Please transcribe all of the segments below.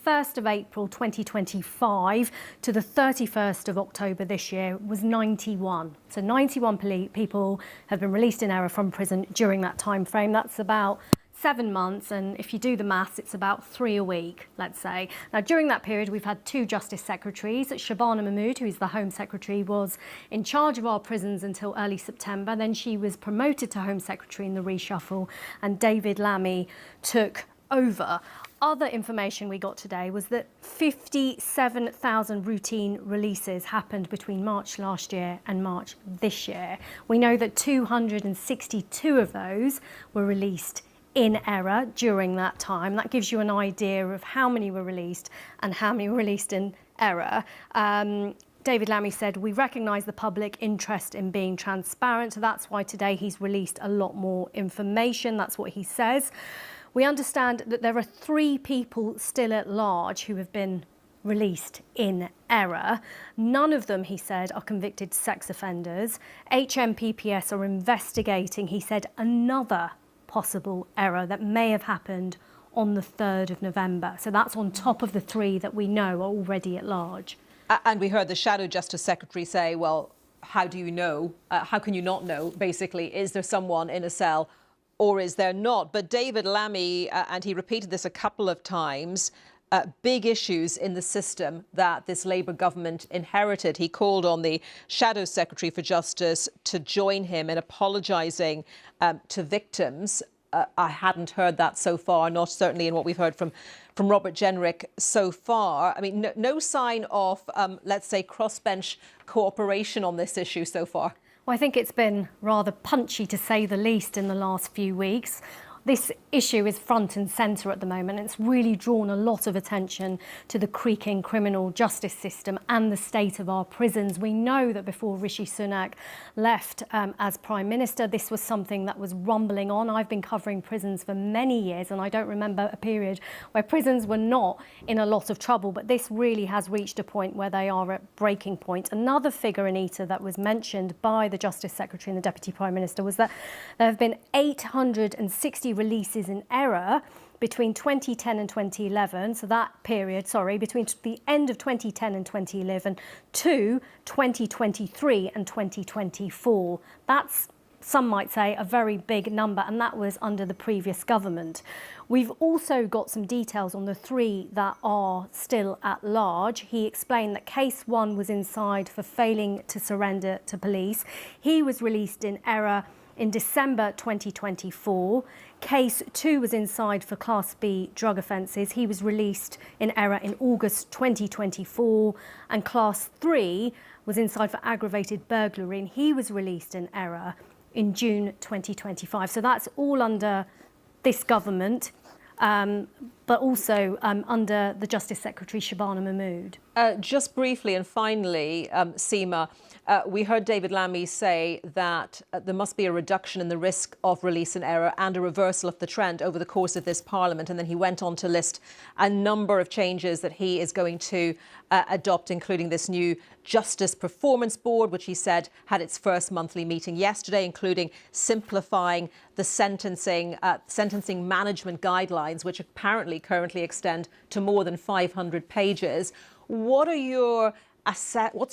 1st of April 2025 to the 31st of October this year was 91. So 91 people have been released in error from prison during that time frame. That's about 7 months, and if you do the maths, it's about 3 a week, let's say. Now, during that period, we've had 2 Justice Secretaries. Shabana Mahmood, who is the Home Secretary, was in charge of our prisons until early September. Then she was promoted to Home Secretary in the reshuffle, and David Lammy took over. Other information we got today was that 57,000 routine releases happened between March last year and March this year. We know that 262 of those were released in error during that time. That gives you an idea of how many were released and how many were released in error. David Lammy said, "We recognise the public interest in being transparent. That's why today he's released a lot more information." That's what he says. We understand that there are 3 people still at large who have been released in error. None of them, he said, are convicted sex offenders. HMPPS are investigating, he said, another possible error that may have happened on the 3rd of November. So that's on top of the 3 that we know are already at large. And we heard the Shadow Justice Secretary say, well, how do you know? How can you not know, basically? Is there someone in a cell or is there not? But David Lammy, and he repeated this a couple of times, big issues in the system that this Labour government inherited. He called on the Shadow Secretary for Justice to join him in apologising to victims. I hadn't heard that so far, not certainly in what we've heard from Robert Jenrick so far. I mean, no sign of, let's say, crossbench cooperation on this issue so far. Well, I think it's been rather punchy, to say the least, in the last few weeks. This issue is front and centre at the moment. It's really drawn a lot of attention to the creaking criminal justice system and the state of our prisons. We know that before Rishi Sunak left as Prime Minister, this was something that was rumbling on. I've been covering prisons for many years, and I don't remember a period where prisons were not in a lot of trouble, but this really has reached a point where they are at breaking point. Another figure, Anita, that was mentioned by the Justice Secretary and the Deputy Prime Minister was that there have been 860 releases in error between 2010 and 2011, so that period, between the end of 2010 and 2011 to 2023 and 2024. That's, some might say, a very big number, and that was under the previous government. We've also got some details on the 3 that are still at large. He explained that case 1 was inside for failing to surrender to police. He was released in error in December 2024. Case 2 was inside for Class B drug offences. He was released in error in August 2024. And Class 3 was inside for aggravated burglary, and he was released in error in June 2025. So that's all under this government, but also under the Justice Secretary, Shabana Mahmood. Just briefly and finally, Seema, we heard David Lammy say that there must be a reduction in the risk of release in error and a reversal of the trend over the course of this Parliament. And then he went on to list a number of changes that he is going to adopt, including this new Justice Performance Board, which he said had its first monthly meeting yesterday, including simplifying the sentencing management guidelines, which apparently currently extend to more than 500 pages. What's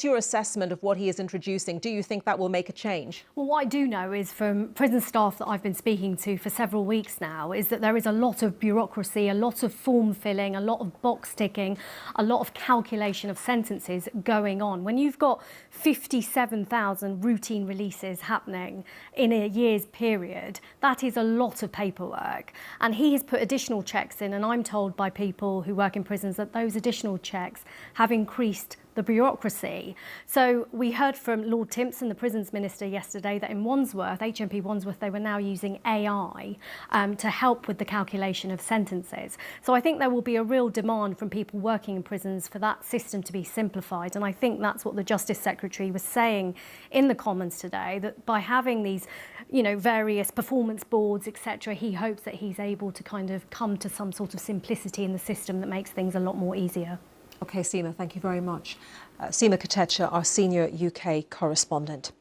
your assessment of what he is introducing? Do you think that will make a change? Well, what I do know is from prison staff that I've been speaking to for several weeks now is that there is a lot of bureaucracy, a lot of form filling, a lot of box ticking, a lot of calculation of sentences going on. When you've got 57,000 routine releases happening in a year's period, that is a lot of paperwork. And he has put additional checks in, and I'm told by people who work in prisons that those additional checks have increased the bureaucracy. So we heard from Lord Timpson, the Prisons Minister, yesterday that in Wandsworth, HMP Wandsworth, they were now using AI to help with the calculation of sentences. So I think there will be a real demand from people working in prisons for that system to be simplified. And I think that's what the Justice Secretary was saying in the Commons today, that by having these, various performance boards, etc., he hopes that he's able to kind of come to some sort of simplicity in the system that makes things a lot more easier. OK, Seema, thank you very much. Seema Kotecha, our senior UK correspondent.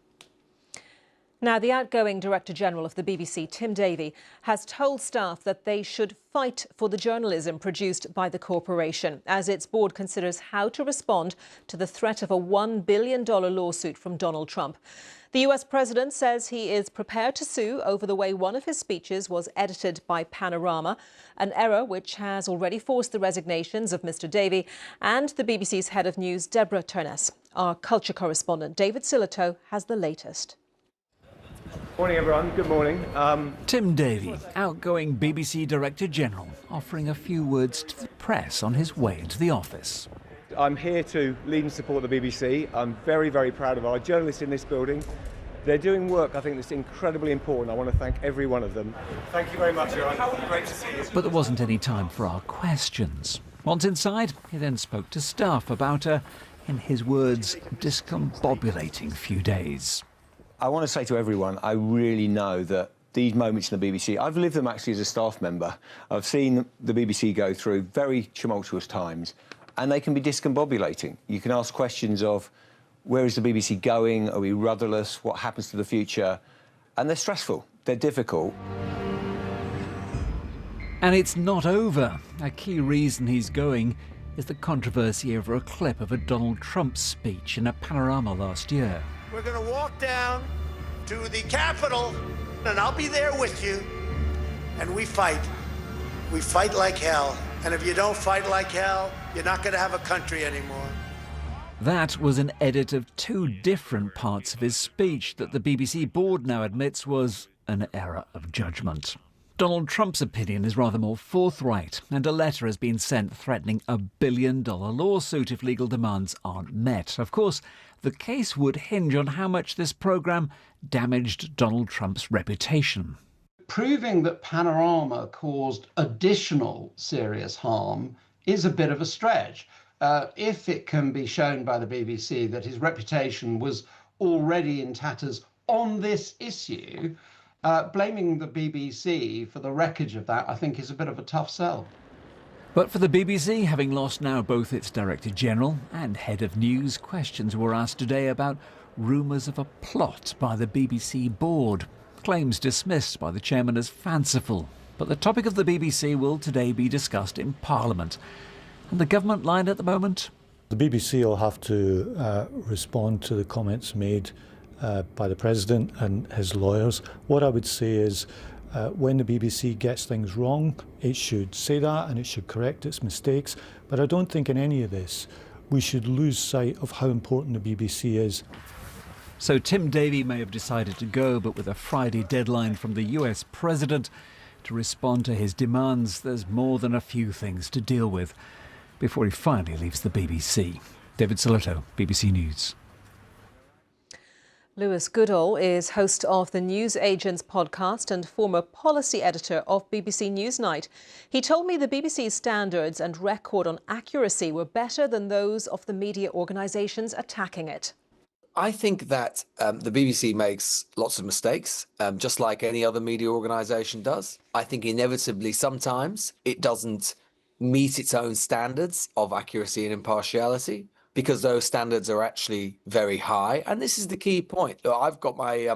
Now, the outgoing Director General of the BBC, Tim Davie, has told staff that they should fight for the journalism produced by the corporation as its board considers how to respond to the threat of a $1 billion lawsuit from Donald Trump. The US president says he is prepared to sue over the way one of his speeches was edited by Panorama, an error which has already forced the resignations of Mr Davie and the BBC's head of news, Deborah Turness. Our culture correspondent, David Sillitoe, has the latest. Morning, everyone. Good morning. Tim Davie, outgoing BBC Director General, offering a few words to the press on his way into the office. I'm here to lead and support the BBC. I'm very, very proud of our journalists in this building. They're doing work, I think, that's incredibly important. I want to thank every one of them. Thank you very much, everyone. Great to see you. But there wasn't any time for our questions. Once inside, he then spoke to staff about a, in his words, discombobulating few days. I want to say to everyone, I really know that these moments in the BBC, I've lived them actually as a staff member. I've seen the BBC go through very tumultuous times, and they can be discombobulating. You can ask questions of, where is the BBC going? Are we rudderless? What happens to the future? And they're stressful. They're difficult. And it's not over. A key reason he's going is the controversy over a clip of a Donald Trump speech in a Panorama last year. We're going to walk down to the Capitol, and I'll be there with you. And we fight. We fight like hell. And if you don't fight like hell, you're not going to have a country anymore. That was an edit of two different parts of his speech that the BBC board now admits was an error of judgment. Donald Trump's opinion is rather more forthright, and a letter has been sent threatening a $1 billion lawsuit if legal demands aren't met. Of course, the case would hinge on how much this programme damaged Donald Trump's reputation. Proving that Panorama caused additional serious harm is a bit of a stretch. If it can be shown by the BBC that his reputation was already in tatters on this issue, blaming the BBC for the wreckage of that, I think, is a bit of a tough sell. But for the BBC, having lost now both its Director General and Head of News, questions were asked today about rumours of a plot by the BBC board. Claims dismissed by the chairman as fanciful. But the topic of the BBC will today be discussed in Parliament. And the government line at the moment? The BBC will have to respond to the comments made by the President and his lawyers. What I would say is when the BBC gets things wrong, it should say that and it should correct its mistakes. But I don't think in any of this we should lose sight of how important the BBC is. So Tim Davie may have decided to go, but with a Friday deadline from the US President to respond to his demands, there's more than a few things to deal with before he finally leaves the BBC. David Sillitoe, BBC News. Lewis Goodall is host of the News Agents podcast and former policy editor of BBC Newsnight. He told me the BBC's standards and record on accuracy were better than those of the media organisations attacking it. I think that the BBC makes lots of mistakes, just like any other media organisation does. I think inevitably sometimes it doesn't meet its own standards of accuracy and impartiality, because those standards are actually very high. And this is the key point. I've got my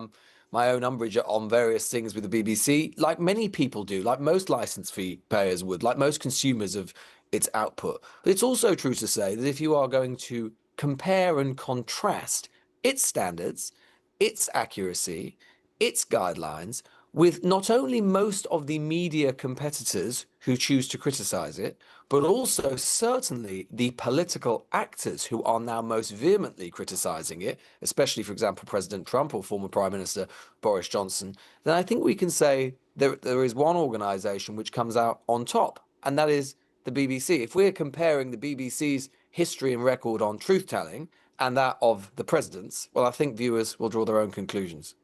my own umbrage on various things with the BBC, like many people do, like most licence fee payers would, like most consumers of its output. But it's also true to say that if you are going to compare and contrast its standards, its accuracy, its guidelines, with not only most of the media competitors who choose to criticise it, but also certainly the political actors who are now most vehemently criticising it, especially, for example, President Trump or former Prime Minister Boris Johnson, then I think we can say there is one organisation which comes out on top, and that is the BBC. If we're comparing the BBC's history and record on truth-telling and that of the president's, well, I think viewers will draw their own conclusions.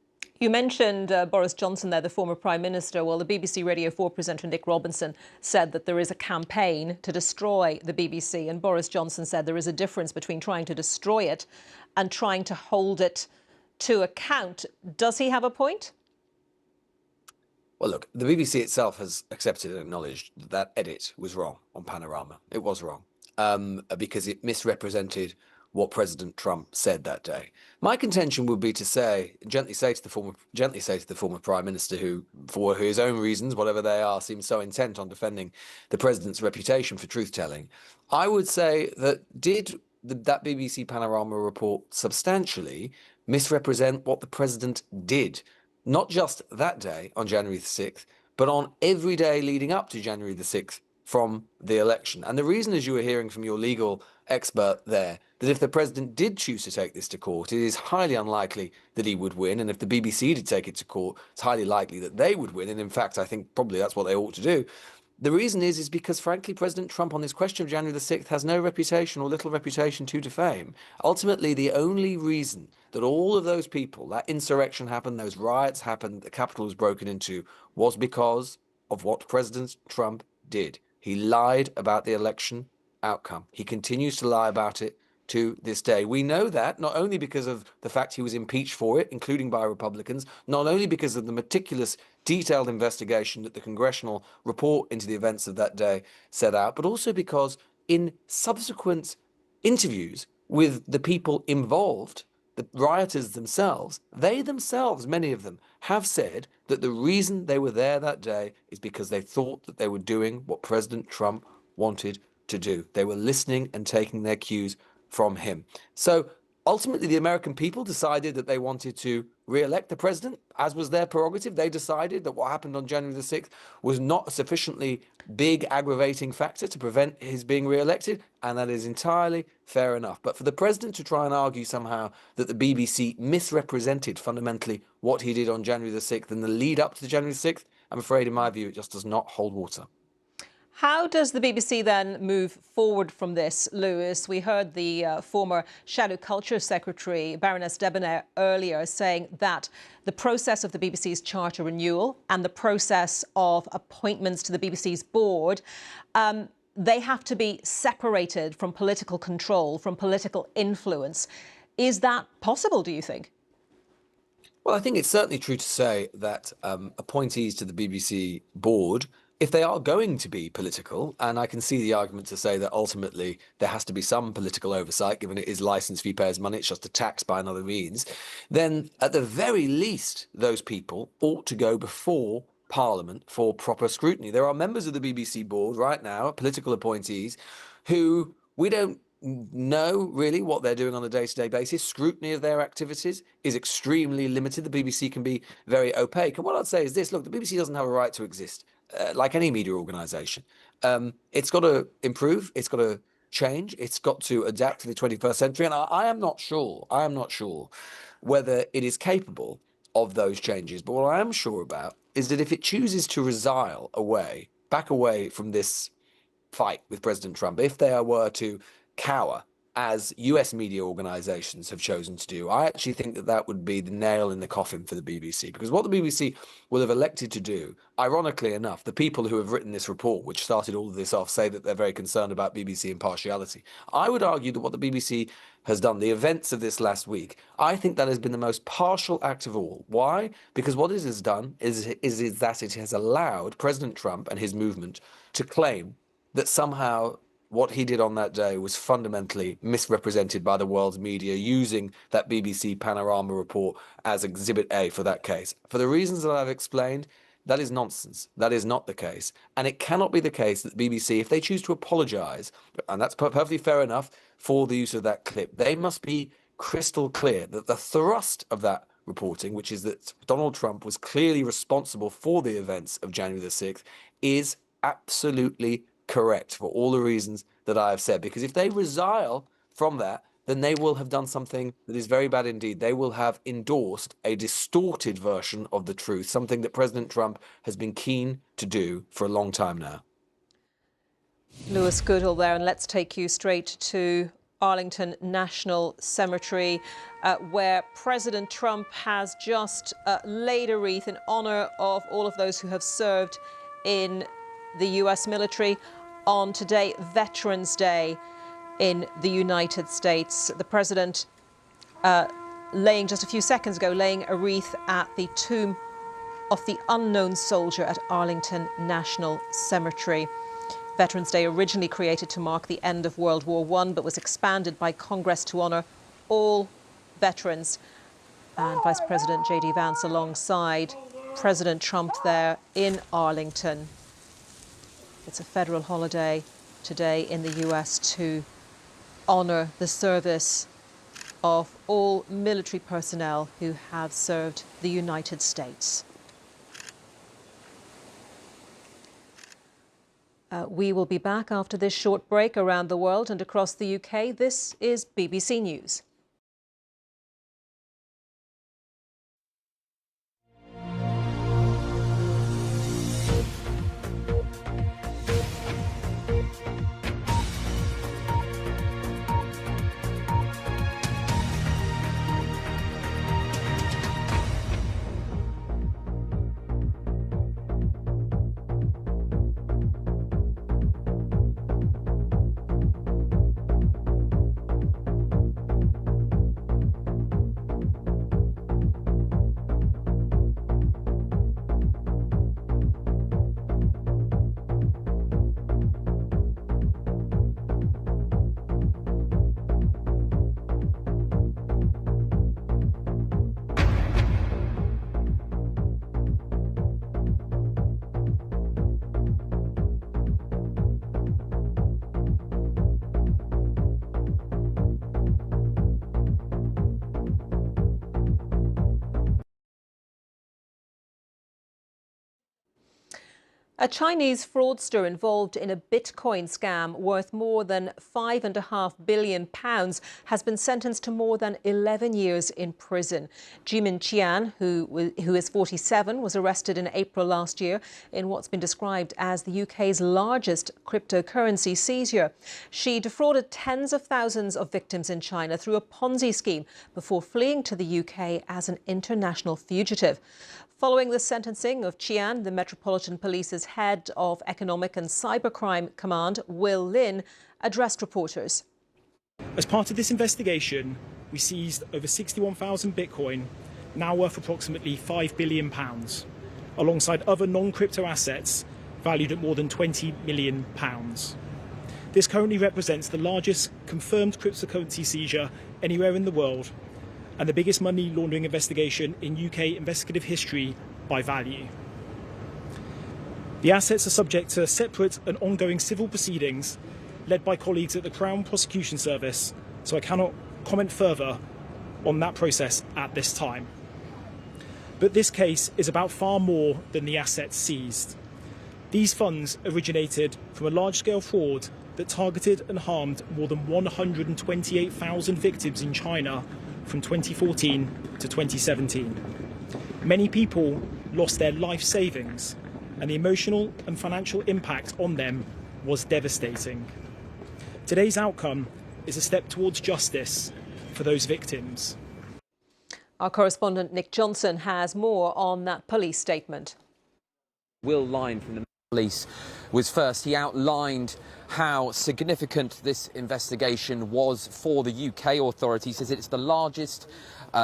You mentioned Boris Johnson there, the former Prime Minister. Well, the BBC Radio 4 presenter Nick Robinson said that there is a campaign to destroy the BBC. And Boris Johnson said there is a difference between trying to destroy it and trying to hold it to account. Does he have a point? Well, look, the BBC itself has accepted and acknowledged that edit was wrong on Panorama. It was wrong because it misrepresented what President Trump said that day. My contention would be to gently say to the former prime minister, who, for his own reasons, whatever they are, seems so intent on defending the president's reputation for truth-telling. I would say that that BBC Panorama report substantially misrepresent what the president did, not just that day on January the 6th, but on every day leading up to January the 6th from the election. And the reason, as you were hearing from your legal expert there, that if the president did choose to take this to court, it is highly unlikely that he would win. And if the BBC did take it to court, it's highly likely that they would win. And in fact, I think probably that's what they ought to do. The reason is because, frankly, President Trump on this question of January the 6th has no reputation or little reputation to defame. Ultimately, the only reason that all of those people, that insurrection happened, those riots happened, the Capitol was broken into, was because of what President Trump did. He lied about the election outcome. He continues to lie about it to this day. We know that not only because of the fact he was impeached for it, including by Republicans, not only because of the meticulous, detailed investigation that the congressional report into the events of that day set out, but also because in subsequent interviews with the people involved, the rioters themselves, many of them, have said that the reason they were there that day is because they thought that they were doing what President Trump wanted to do. They were listening and taking their cues from him. So ultimately, the American people decided that they wanted to re-elect the president, as was their prerogative. They decided that what happened on January the 6th was not a sufficiently big aggravating factor to prevent his being re-elected, and that is entirely fair enough. But for the president to try and argue somehow that the BBC misrepresented fundamentally what he did on January the 6th and the lead up to the January the 6th, I'm afraid, in my view, it just does not hold water. How does the BBC then move forward from this, Lewis? We heard the former Shadow Culture Secretary, Baroness Debonair, earlier saying that the process of the BBC's charter renewal and the process of appointments to the BBC's board, they have to be separated from political control, from political influence. Is that possible, do you think? Well, I think it's certainly true to say that appointees to the BBC board, if they are going to be political, and I can see the argument to say that ultimately there has to be some political oversight, given it is licence fee payers' money, it's just a tax by another means, then at the very least, those people ought to go before Parliament for proper scrutiny. There are members of the BBC board right now, political appointees, who we don't know really what they're doing on a day-to-day basis. Scrutiny of their activities is extremely limited. The BBC can be very opaque. And what I'd say is this, look, the BBC doesn't have a right to exist. Like any media organisation. It's got to improve, it's got to change, it's got to adapt to the 21st century. And I am not sure whether it is capable of those changes. But what I am sure about is that if it chooses to resile back away from this fight with President Trump, if they were to cower, as US media organizations have chosen to do, I actually think that that would be the nail in the coffin for the BBC. Because what the BBC will have elected to do, ironically enough, the people who have written this report, which started all of this off, say that they're very concerned about BBC impartiality. I would argue that what the BBC has done, the events of this last week, I think that has been the most partial act of all. Why? Because what it has done is that it has allowed President Trump and his movement to claim that somehow what he did on that day was fundamentally misrepresented by the world's media, using that BBC Panorama report as Exhibit A for that case. For the reasons that I've explained, that is nonsense. That is not the case. And it cannot be the case that the BBC, if they choose to apologise, and that's perfectly fair enough for the use of that clip, they must be crystal clear that the thrust of that reporting, which is that Donald Trump was clearly responsible for the events of January the 6th, is absolutely correct for all the reasons that I have said. Because if they resile from that, then they will have done something that is very bad indeed. They will have endorsed a distorted version of the truth, something that President Trump has been keen to do for a long time now. Lewis Goodall there, and let's take you straight to Arlington National Cemetery, where President Trump has just laid a wreath in honour of all of those who have served in the US military on today, Veterans Day in the United States. The president just a few seconds ago, laying a wreath at the tomb of the unknown soldier at Arlington National Cemetery. Veterans Day, originally created to mark the end of World War I, but was expanded by Congress to honour all veterans. And Vice President J.D. Vance alongside President Trump there in Arlington. It's a federal holiday today in the US to honour the service of all military personnel who have served the United States. We will be back after this short break. Around the world and across the UK, this is BBC News. A Chinese fraudster involved in a Bitcoin scam worth more than £5.5 billion has been sentenced to more than 11 years in prison. Jimin Qian, who is 47, was arrested in April last year in what's been described as the UK's largest cryptocurrency seizure. She defrauded tens of thousands of victims in China through a Ponzi scheme before fleeing to the UK as an international fugitive. Following the sentencing of Qian, the Metropolitan Police's head of Economic and Cybercrime Command, Will Lin, addressed reporters. As part of this investigation, we seized over 61,000 Bitcoin, now worth approximately £5 billion, alongside other non-crypto assets valued at more than £20 million. This currently represents the largest confirmed cryptocurrency seizure anywhere in the world, and the biggest money laundering investigation in UK investigative history by value. The assets are subject to separate and ongoing civil proceedings led by colleagues at the Crown Prosecution Service, so I cannot comment further on that process at this time. But this case is about far more than the assets seized. These funds originated from a large-scale fraud that targeted and harmed more than 128,000 victims in China from 2014 to 2017. Many people lost their life savings, and the emotional and financial impact on them was devastating. Today's outcome is a step towards justice for those victims. Our correspondent Nick Johnson has more on that police statement. Will Lyon from the police was first. He outlined how significant this investigation was for the UK authorities. He says it's the largest,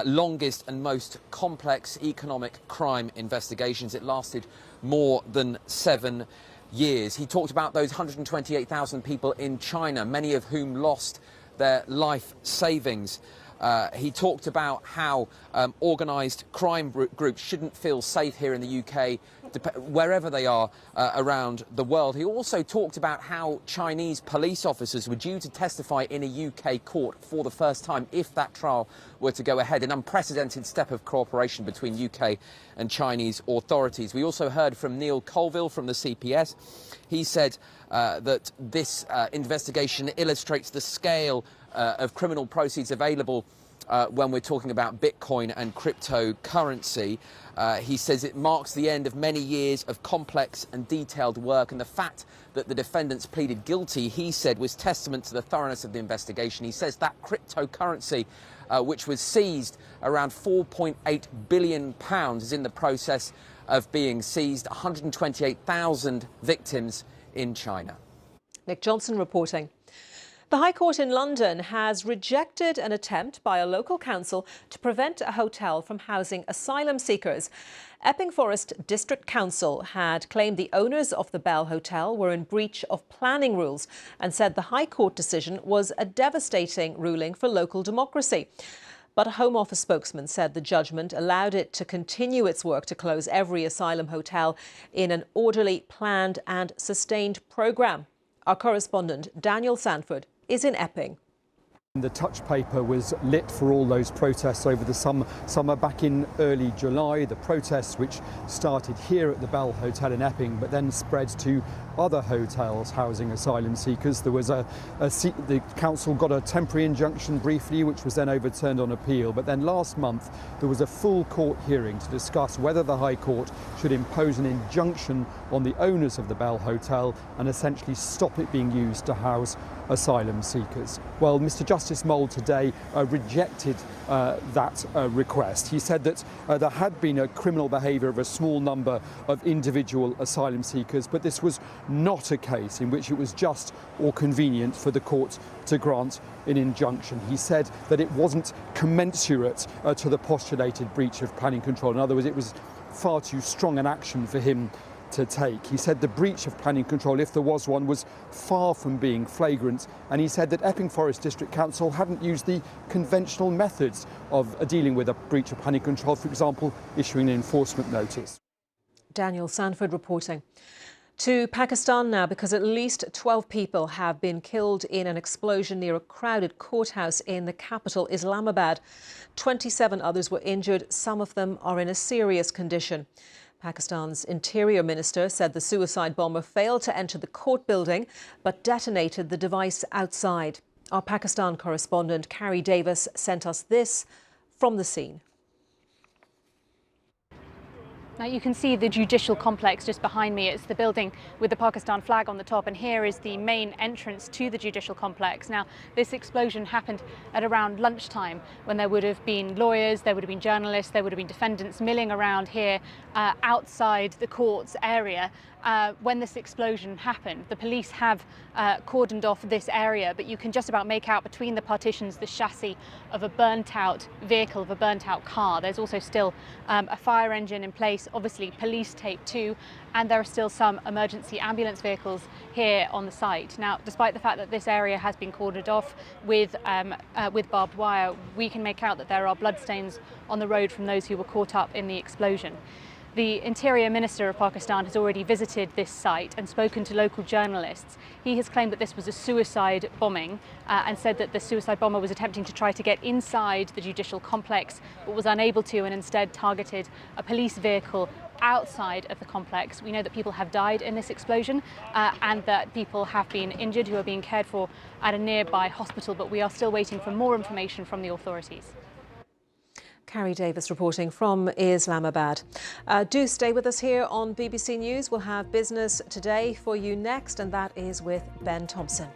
longest and most complex economic crime investigations. It lasted more than 7 years. He talked about those 128,000 people in China, many of whom lost their life savings. He talked about how organised crime groups shouldn't feel safe here in the UK, wherever they are around the world. He also talked about how Chinese police officers were due to testify in a UK court for the first time if that trial were to go ahead, an unprecedented step of cooperation between UK and Chinese authorities. We also heard from Neil Colville from the CPS. He said that this investigation illustrates the scale of criminal proceeds available when we're talking about Bitcoin and cryptocurrency. He says it marks the end of many years of complex and detailed work, and the fact that the defendants pleaded guilty, he said, was testament to the thoroughness of the investigation. He says that cryptocurrency, which was seized, around £4.8 billion, is in the process of being seized. 128,000 victims in China. Nick Johnson reporting. The High Court in London has rejected an attempt by a local council to prevent a hotel from housing asylum seekers. Epping Forest District Council had claimed the owners of the Bell Hotel were in breach of planning rules and said the High Court decision was a devastating ruling for local democracy. But a Home Office spokesman said the judgment allowed it to continue its work to close every asylum hotel in an orderly, planned and sustained programme. Our correspondent Daniel Sanford is in Epping. The touch paper was lit for all those protests over the summer back in early July. The protests which started here at the Bell Hotel in Epping but then spread to other hotels housing asylum seekers. There was the council got a temporary injunction briefly, which was then overturned on appeal. But then last month there was a full court hearing to discuss whether the High Court should impose an injunction on the owners of the Bell Hotel and essentially stop it being used to house asylum seekers. Well, Mr. Justice Mould today rejected that request. He said that there had been a criminal behaviour of a small number of individual asylum seekers, but this was not a case in which it was just or convenient for the court to grant an injunction. He said that it wasn't commensurate to the postulated breach of planning control. In other words, it was far too strong an action for him to take. He said the breach of planning control, if there was one, was far from being flagrant, and he said that Epping Forest District Council hadn't used the conventional methods of dealing with a breach of planning control, for example, issuing an enforcement notice. Daniel Sanford reporting. To Pakistan now, because at least 12 people have been killed in an explosion near a crowded courthouse in the capital, Islamabad. 27 others were injured. Some of them are in a serious condition. Pakistan's Interior Minister said the suicide bomber failed to enter the court building but detonated the device outside. Our Pakistan correspondent Carrie Davis sent us this from the scene. Now you can see the judicial complex just behind me. It's the building with the Pakistan flag on the top, and here is the main entrance to the judicial complex. Now this explosion happened at around lunchtime, when there would have been lawyers, there would have been journalists, there would have been defendants milling around here outside the court's area. When this explosion happened, the police have cordoned off this area, but you can just about make out between the partitions the chassis of a burnt-out vehicle, of a burnt-out car. There's also still a fire engine in place, obviously police tape too, and there are still some emergency ambulance vehicles here on the site. Now, despite the fact that this area has been cordoned off with barbed wire, we can make out that there are bloodstains on the road from those who were caught up in the explosion. The Interior Minister of Pakistan has already visited this site and spoken to local journalists. He has claimed that this was a suicide bombing and said that the suicide bomber was attempting to try to get inside the judicial complex but was unable to, and instead targeted a police vehicle outside of the complex. We know that people have died in this explosion and that people have been injured who are being cared for at a nearby hospital, but we are still waiting for more information from the authorities. Carrie Davis reporting from Islamabad. Do stay with us here on BBC News. We'll have Business Today for you next, and that is with Ben Thompson.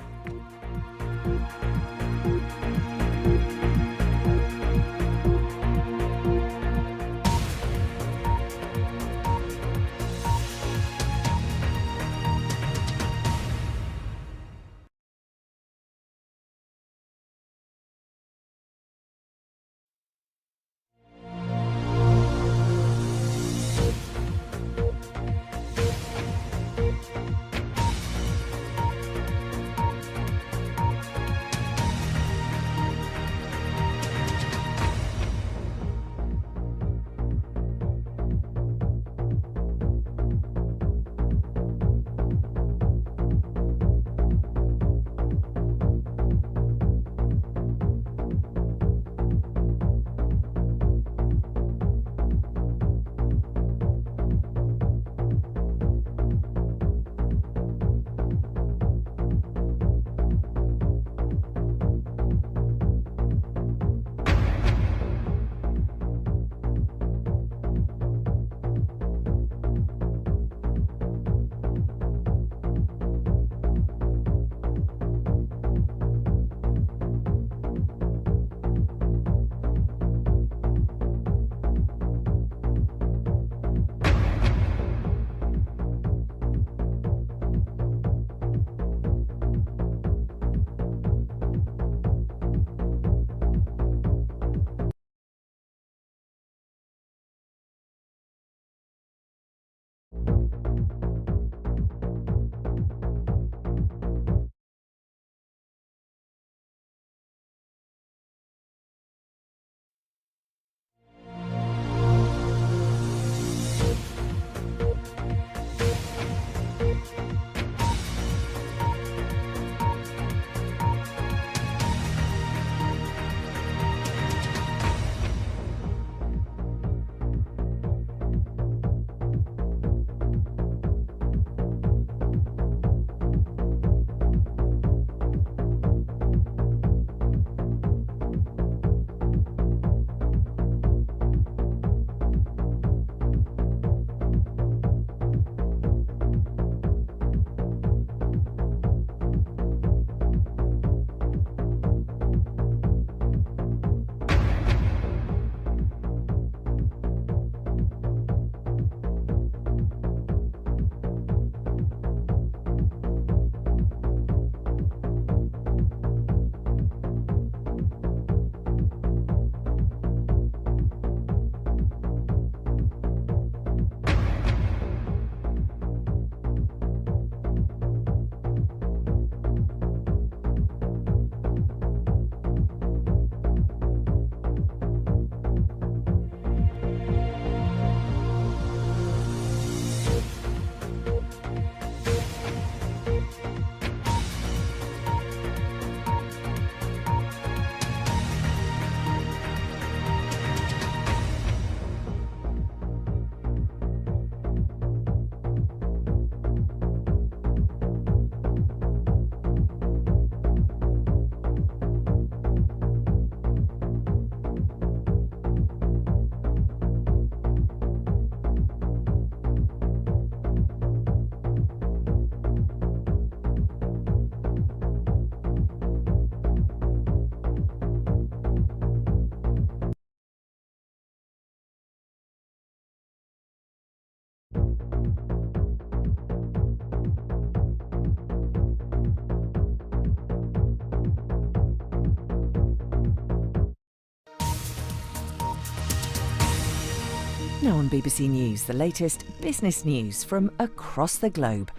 Now on BBC News, the latest business news from across the globe.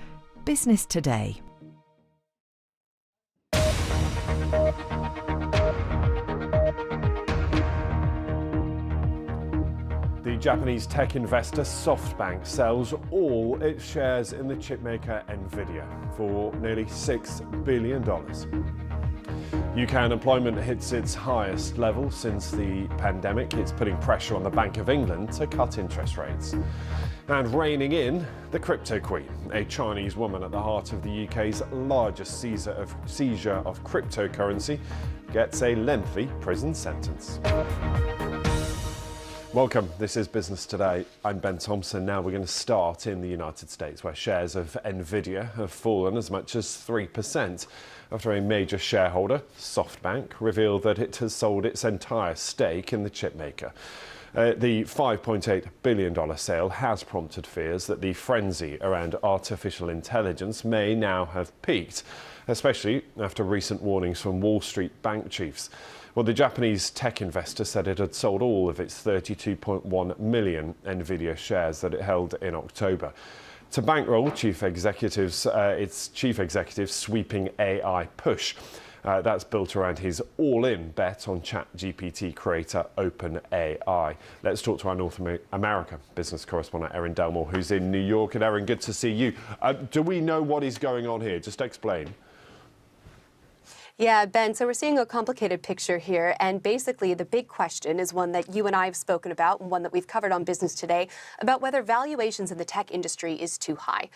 Business Today. The Japanese tech investor SoftBank sells all its shares in the chipmaker Nvidia for nearly $6 billion. UK unemployment hits its highest level since the pandemic. It's putting pressure on the Bank of England to cut interest rates. And reining in, the crypto queen, a Chinese woman at the heart of the UK's largest seizure of cryptocurrency, gets a lengthy prison sentence. Welcome, this is Business Today. I'm Ben Thompson. Now we're going to start in the United States, where shares of Nvidia have fallen as much as 3% after a major shareholder, SoftBank, revealed that it has sold its entire stake in the chipmaker. The $5.8 billion sale has prompted fears that the frenzy around artificial intelligence may now have peaked, especially after recent warnings from Wall Street bank chiefs. Well, the Japanese tech investor said it had sold all of its 32.1 million Nvidia shares that it held in October to bankroll its chief executive's sweeping AI push. That's built around his all-in bet on ChatGPT creator OpenAI. Let's talk to our North America business correspondent Erin Delmore, who's in New York. And Erin, good to see you. Do we know what is going on here? Just explain. Yeah, Ben, so we're seeing a complicated picture here, and basically the big question is one that you and I have spoken about, and one that we've covered on Business Today, about whether valuations in the tech industry is too high,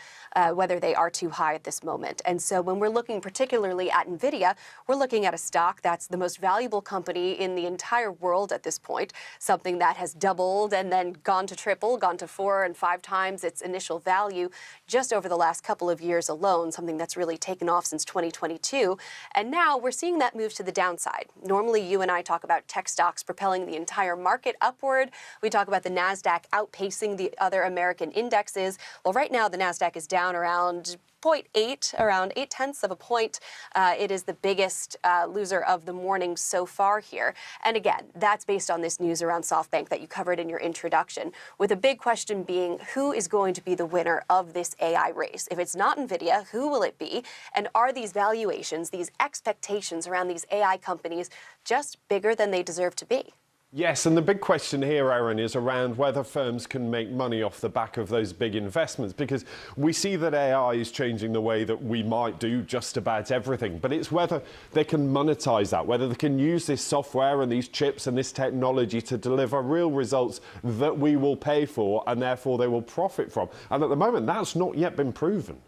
whether they are too high at this moment. And so when we're looking particularly at NVIDIA, we're looking at a stock that's the most valuable company in the entire world at this point, something that has doubled and then gone to triple, gone to 4 and 5 times its initial value just over the last couple of years alone, something that's really taken off since 2022. And now we're seeing that move to the downside. Normally, you and I talk about tech stocks propelling the entire market upward. We talk about the NASDAQ outpacing the other American indexes. Well, right now, the NASDAQ is down around 0.8, around 0.8 of a point. It is the biggest loser of the morning so far here. And again, that's based on this news around SoftBank that you covered in your introduction, with a big question being who is going to be the winner of this AI race? If it's not NVIDIA, who will it be? And are these valuations, these expectations around these AI companies just bigger than they deserve to be? Yes, and the big question here, Erin, is around whether firms can make money off the back of those big investments, because we see that AI is changing the way that we might do just about everything, but it's whether they can monetize that, whether they can use this software and these chips and this technology to deliver real results that we will pay for and therefore they will profit from. And at the moment, that's not yet been proven.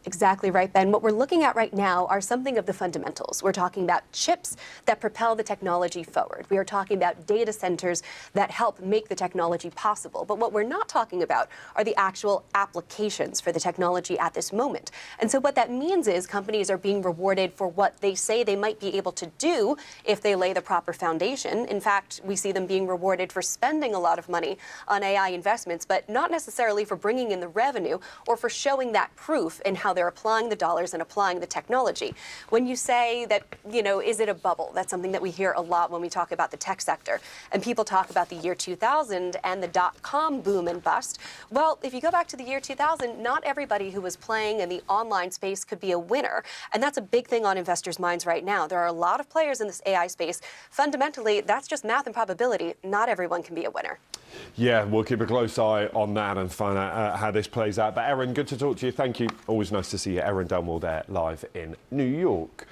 Exactly right, Ben. What we're looking at right now are something of the fundamentals. We're talking about chips that propel the technology forward. We are talking about data centers that help make the technology possible. But what we're not talking about are the actual applications for the technology at this moment. And so what that means is companies are being rewarded for what they say they might be able to do if they lay the proper foundation. In fact, we see them being rewarded for spending a lot of money on AI investments, but not necessarily for bringing in the revenue or for showing that proof in how they're applying the dollars and applying the technology. When you say that, is it a bubble? That's something that we hear a lot when we talk about the tech sector. And people talk about the year 2000 and the dot-com boom and bust. Well, if you go back to the year 2000, not everybody who was playing in the online space could be a winner. And that's a big thing on investors' minds right now. There are a lot of players in this AI space. Fundamentally, that's just math and probability. Not everyone can be a winner. Yeah, we'll keep a close eye on that and find out how this plays out. But Erin, good to talk to you. Thank you. Always nice to see you. Erin Delmore there live in New York.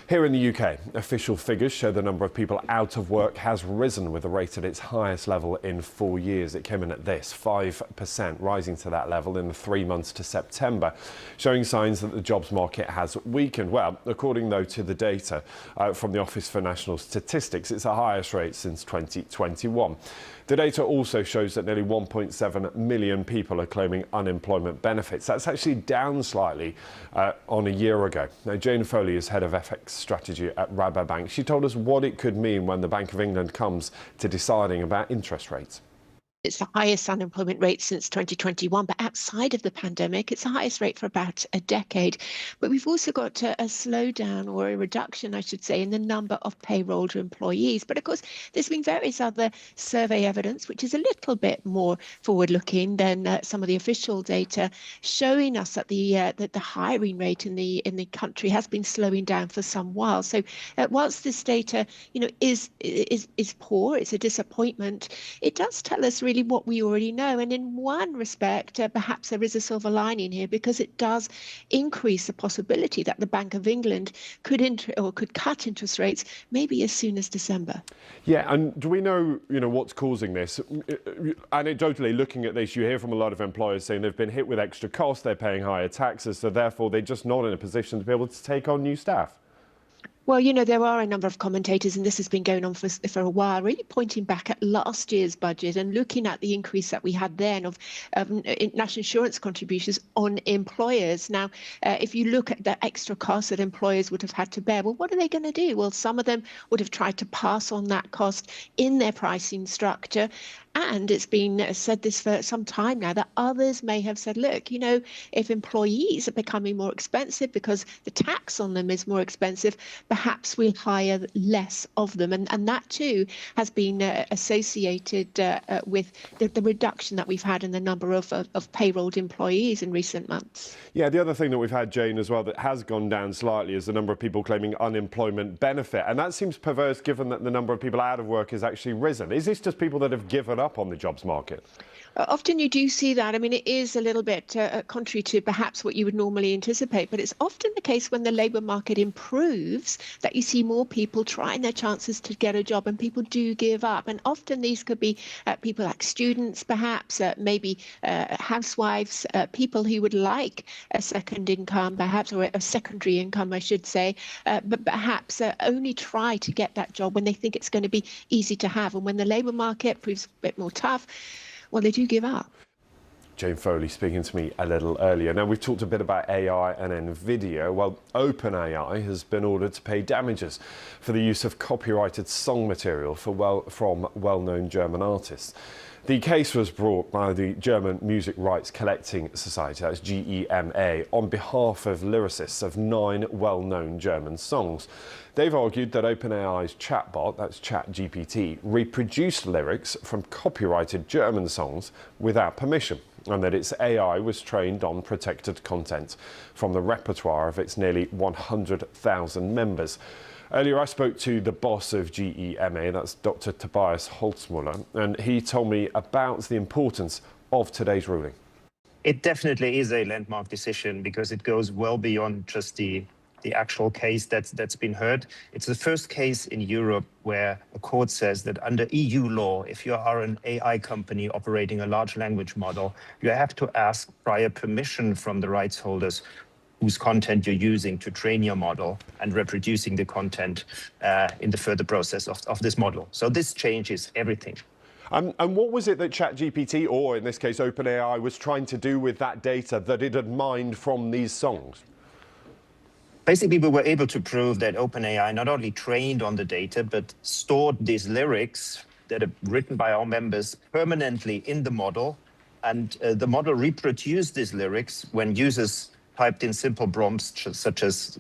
Here in the UK, official figures show the number of people out of work has risen with a rate at its highest level in 4 years. It came in at this, 5%, rising to that level in the 3 months to September, showing signs that the jobs market has weakened. Well, according, though, to the data from the Office for National Statistics, it's the highest rate since 2021. The data also shows that nearly 1.7 million people are claiming unemployment benefits. That's actually down slightly on a year ago. Now, Jane Foley is head of FX strategy at Rabobank. She told us what it could mean when the Bank of England comes to deciding about interest rates. It's the highest unemployment rate since 2021, but outside of the pandemic, it's the highest rate for about a decade. But we've also got a slowdown, or a reduction, I should say, in the number of payrolled employees. But of course, there's been various other survey evidence, which is a little bit more forward-looking than some of the official data, showing us that the hiring rate in the country has been slowing down for some while. So whilst this data, is poor, it's a disappointment, it does tell us really what we already know. And in one respect, perhaps there is a silver lining here, because it does increase the possibility that the Bank of England could cut interest rates maybe as soon as December. Yeah, and do we know, what's causing this? Anecdotally, looking at this, you hear from a lot of employers saying they've been hit with extra costs, they're paying higher taxes, so therefore they're just not in a position to be able to take on new staff. Well, there are a number of commentators, and this has been going on for a while, really pointing back at last year's budget and looking at the increase that we had then of national insurance contributions on employers. Now, if you look at the extra costs that employers would have had to bear, well, what are they going to do? Well, some of them would have tried to pass on that cost in their pricing structure. And it's been said this for some time now, that others may have said, look, if employees are becoming more expensive because the tax on them is more expensive, perhaps we'll hire less of them. And that too has been associated with the reduction that we've had in the number of payrolled employees in recent months. Yeah, the other thing that we've had, Jane, as well, that has gone down slightly is the number of people claiming unemployment benefit. And that seems perverse given that the number of people out of work has actually risen. Is this just people that have given up on the jobs market? Often you do see that. I mean, it is a little bit contrary to perhaps what you would normally anticipate, but it's often the case when the labour market improves that you see more people trying their chances to get a job, and people do give up. And often these could be people like students, perhaps, maybe housewives, people who would like a second income, perhaps, or a secondary income, I should say, but perhaps only try to get that job when they think it's going to be easy to have. And when the labour market proves a bit more tough, well, they do give up. Jane Foley speaking to me a little earlier. Now, we've talked a bit about AI and NVIDIA. Well, OpenAI has been ordered to pay damages for the use of copyrighted song material from well-known German artists. The case was brought by the German Music Rights Collecting Society, that's GEMA, on behalf of lyricists of 9 well-known German songs. They've argued that OpenAI's chatbot, that's ChatGPT, reproduced lyrics from copyrighted German songs without permission, and that its AI was trained on protected content from the repertoire of its nearly 100,000 members. Earlier, I spoke to the boss of GEMA, that's Dr. Tobias Holzmuller, and he told me about the importance of today's ruling. It definitely is a landmark decision because it goes well beyond just the actual case that's been heard. It's the first case in Europe where a court says that under EU law, if you are an AI company operating a large language model, you have to ask prior permission from the rights holders whose content you're using to train your model and reproducing the content in the further process of this model. So this changes everything. And what was it that ChatGPT, or in this case OpenAI, was trying to do with that data that it had mined from these songs? Basically, we were able to prove that OpenAI not only trained on the data, but stored these lyrics that are written by our members permanently in the model. And the model reproduced these lyrics when users typed in simple prompts such as,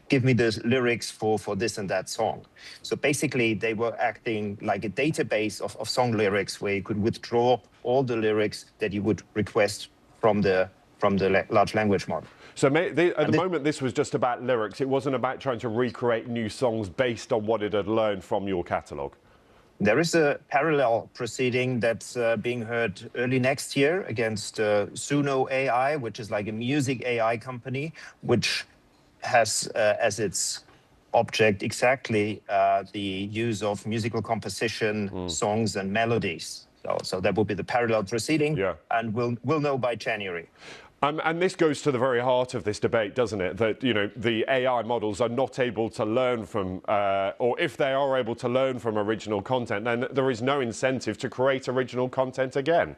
give me the lyrics for this and that song. So basically, they were acting like a database of song lyrics where you could withdraw all the lyrics that you would request from the large language model. So at the moment, this was just about lyrics. It wasn't about trying to recreate new songs based on what it had learned from your catalogue. There is a parallel proceeding that's being heard early next year against Suno AI, which is like a music AI company, which has as its object exactly the use of musical composition, songs and melodies. So that will be the parallel proceeding, and we'll know by January. And this goes to the very heart of this debate, doesn't it? That, the AI models are not able to learn from, or if they are able to learn from original content, then there is no incentive to create original content again.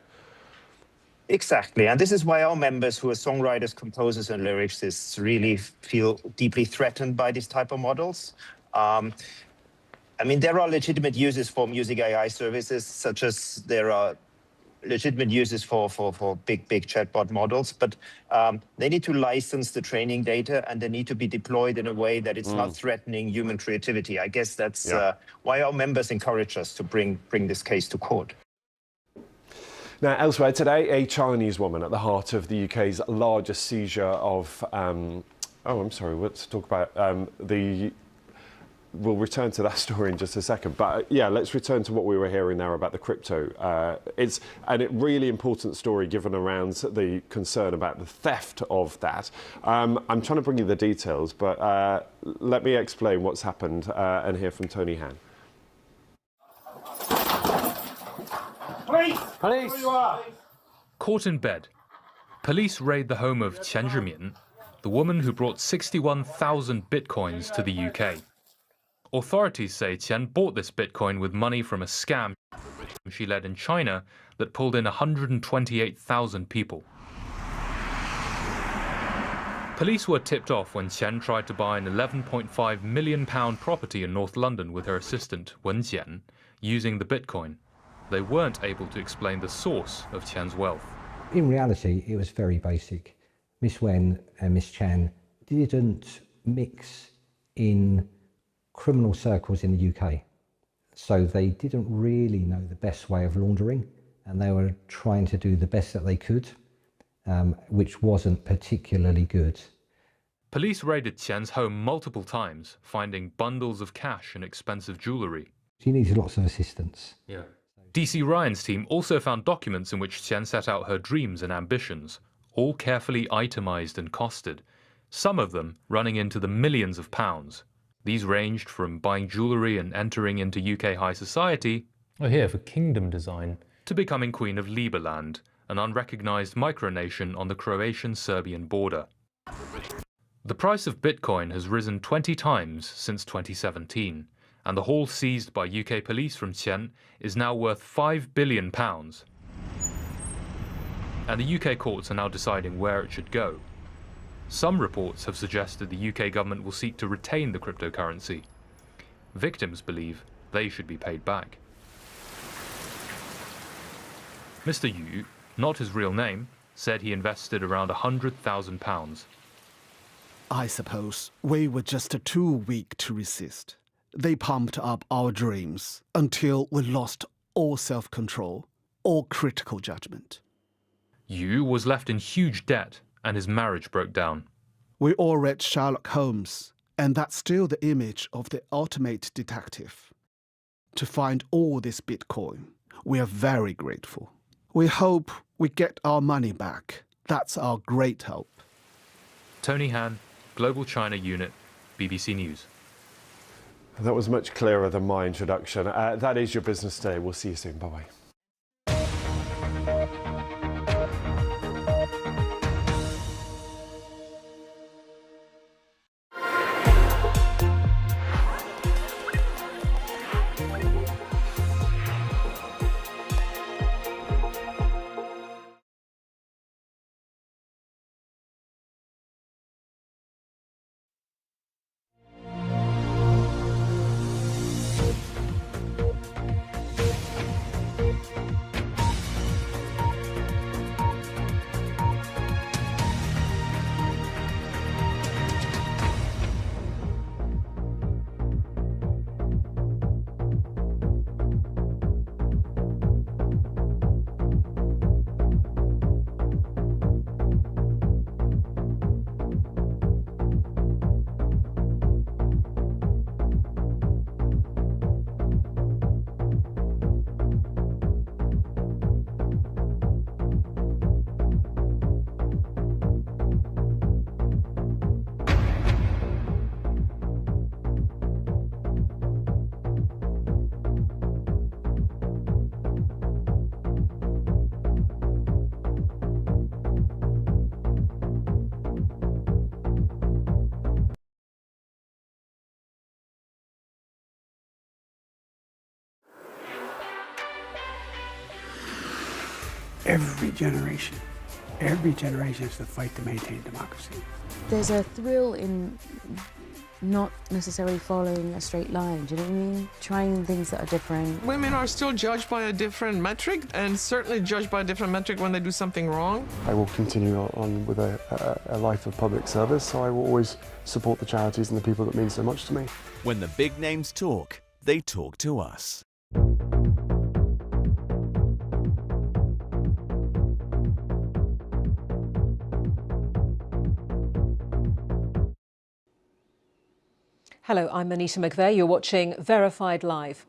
Exactly. And this is why our members who are songwriters, composers and lyricists really feel deeply threatened by these type of models. There are legitimate uses for music AI services, such as there are legitimate uses for big chatbot models, but they need to license the training data, and they need to be deployed in a way that it's not threatening human creativity. I guess that's why our members encourage us to bring this case to court. Now, elsewhere today, a Chinese woman at the heart of the UK's largest seizure of... let's talk about We'll return to that story in just a second. But yeah, let's return to what we were hearing there about the crypto. It's a really important story given around the concern about the theft of that. I'm trying to bring you the details, but let me explain what's happened and hear from Tony Han. Police! Police! Where you are? Caught in bed. Police raid the home of Qian Zhimian, the woman who brought 61,000 bitcoins to the UK. Authorities say Qian bought this bitcoin with money from a scam she led in China that pulled in 128,000 people. Police were tipped off when Qian tried to buy an £11.5 million property in North London with her assistant, Wen Jian, using the bitcoin. They weren't able to explain the source of Qian's wealth. In reality, it was very basic. Miss Wen and Miss Qian didn't mix in criminal circles in the UK. So they didn't really know the best way of laundering, and they were trying to do the best that they could, which wasn't particularly good. Police raided Qian's home multiple times, finding bundles of cash and expensive jewellery. She needed lots of assistance. DC Ryan's team also found documents in which Qian set out her dreams and ambitions, all carefully itemised and costed, some of them running into the millions of pounds. These ranged from buying jewellery and entering into UK high society, for kingdom design, to becoming Queen of Liberland, an unrecognised micronation on the Croatian-Serbian border. The price of Bitcoin has risen 20 times since 2017, and the haul seized by UK police from Qian is now worth £5 billion. And the UK courts are now deciding where it should go. Some reports have suggested the UK government will seek to retain the cryptocurrency. Victims believe they should be paid back. Mr. Yu, not his real name, said he invested around £100,000. I suppose we were just too weak to resist. They pumped up our dreams until we lost all self-control, all critical judgment. Yu was left in huge debt, and his marriage broke down. We all read Sherlock Holmes, and that's still the image of the ultimate detective. To find all this Bitcoin, we are very grateful. We hope we get our money back. That's our great hope. Tony Han, Global China Unit, BBC News. That was much clearer than my introduction. That is your business today. We'll see you soon. Bye-bye. Every generation has to fight to maintain democracy. There's a thrill in not necessarily following a straight line, do you know what I mean? Trying things that are different. Women are still judged by a different metric, and certainly judged by a different metric when they do something wrong. I will continue on with a life of public service, so I will always support the charities and the people that mean so much to me. When the big names talk, they talk to us. Hello, I'm Anita McVeigh. You're watching Verified Live.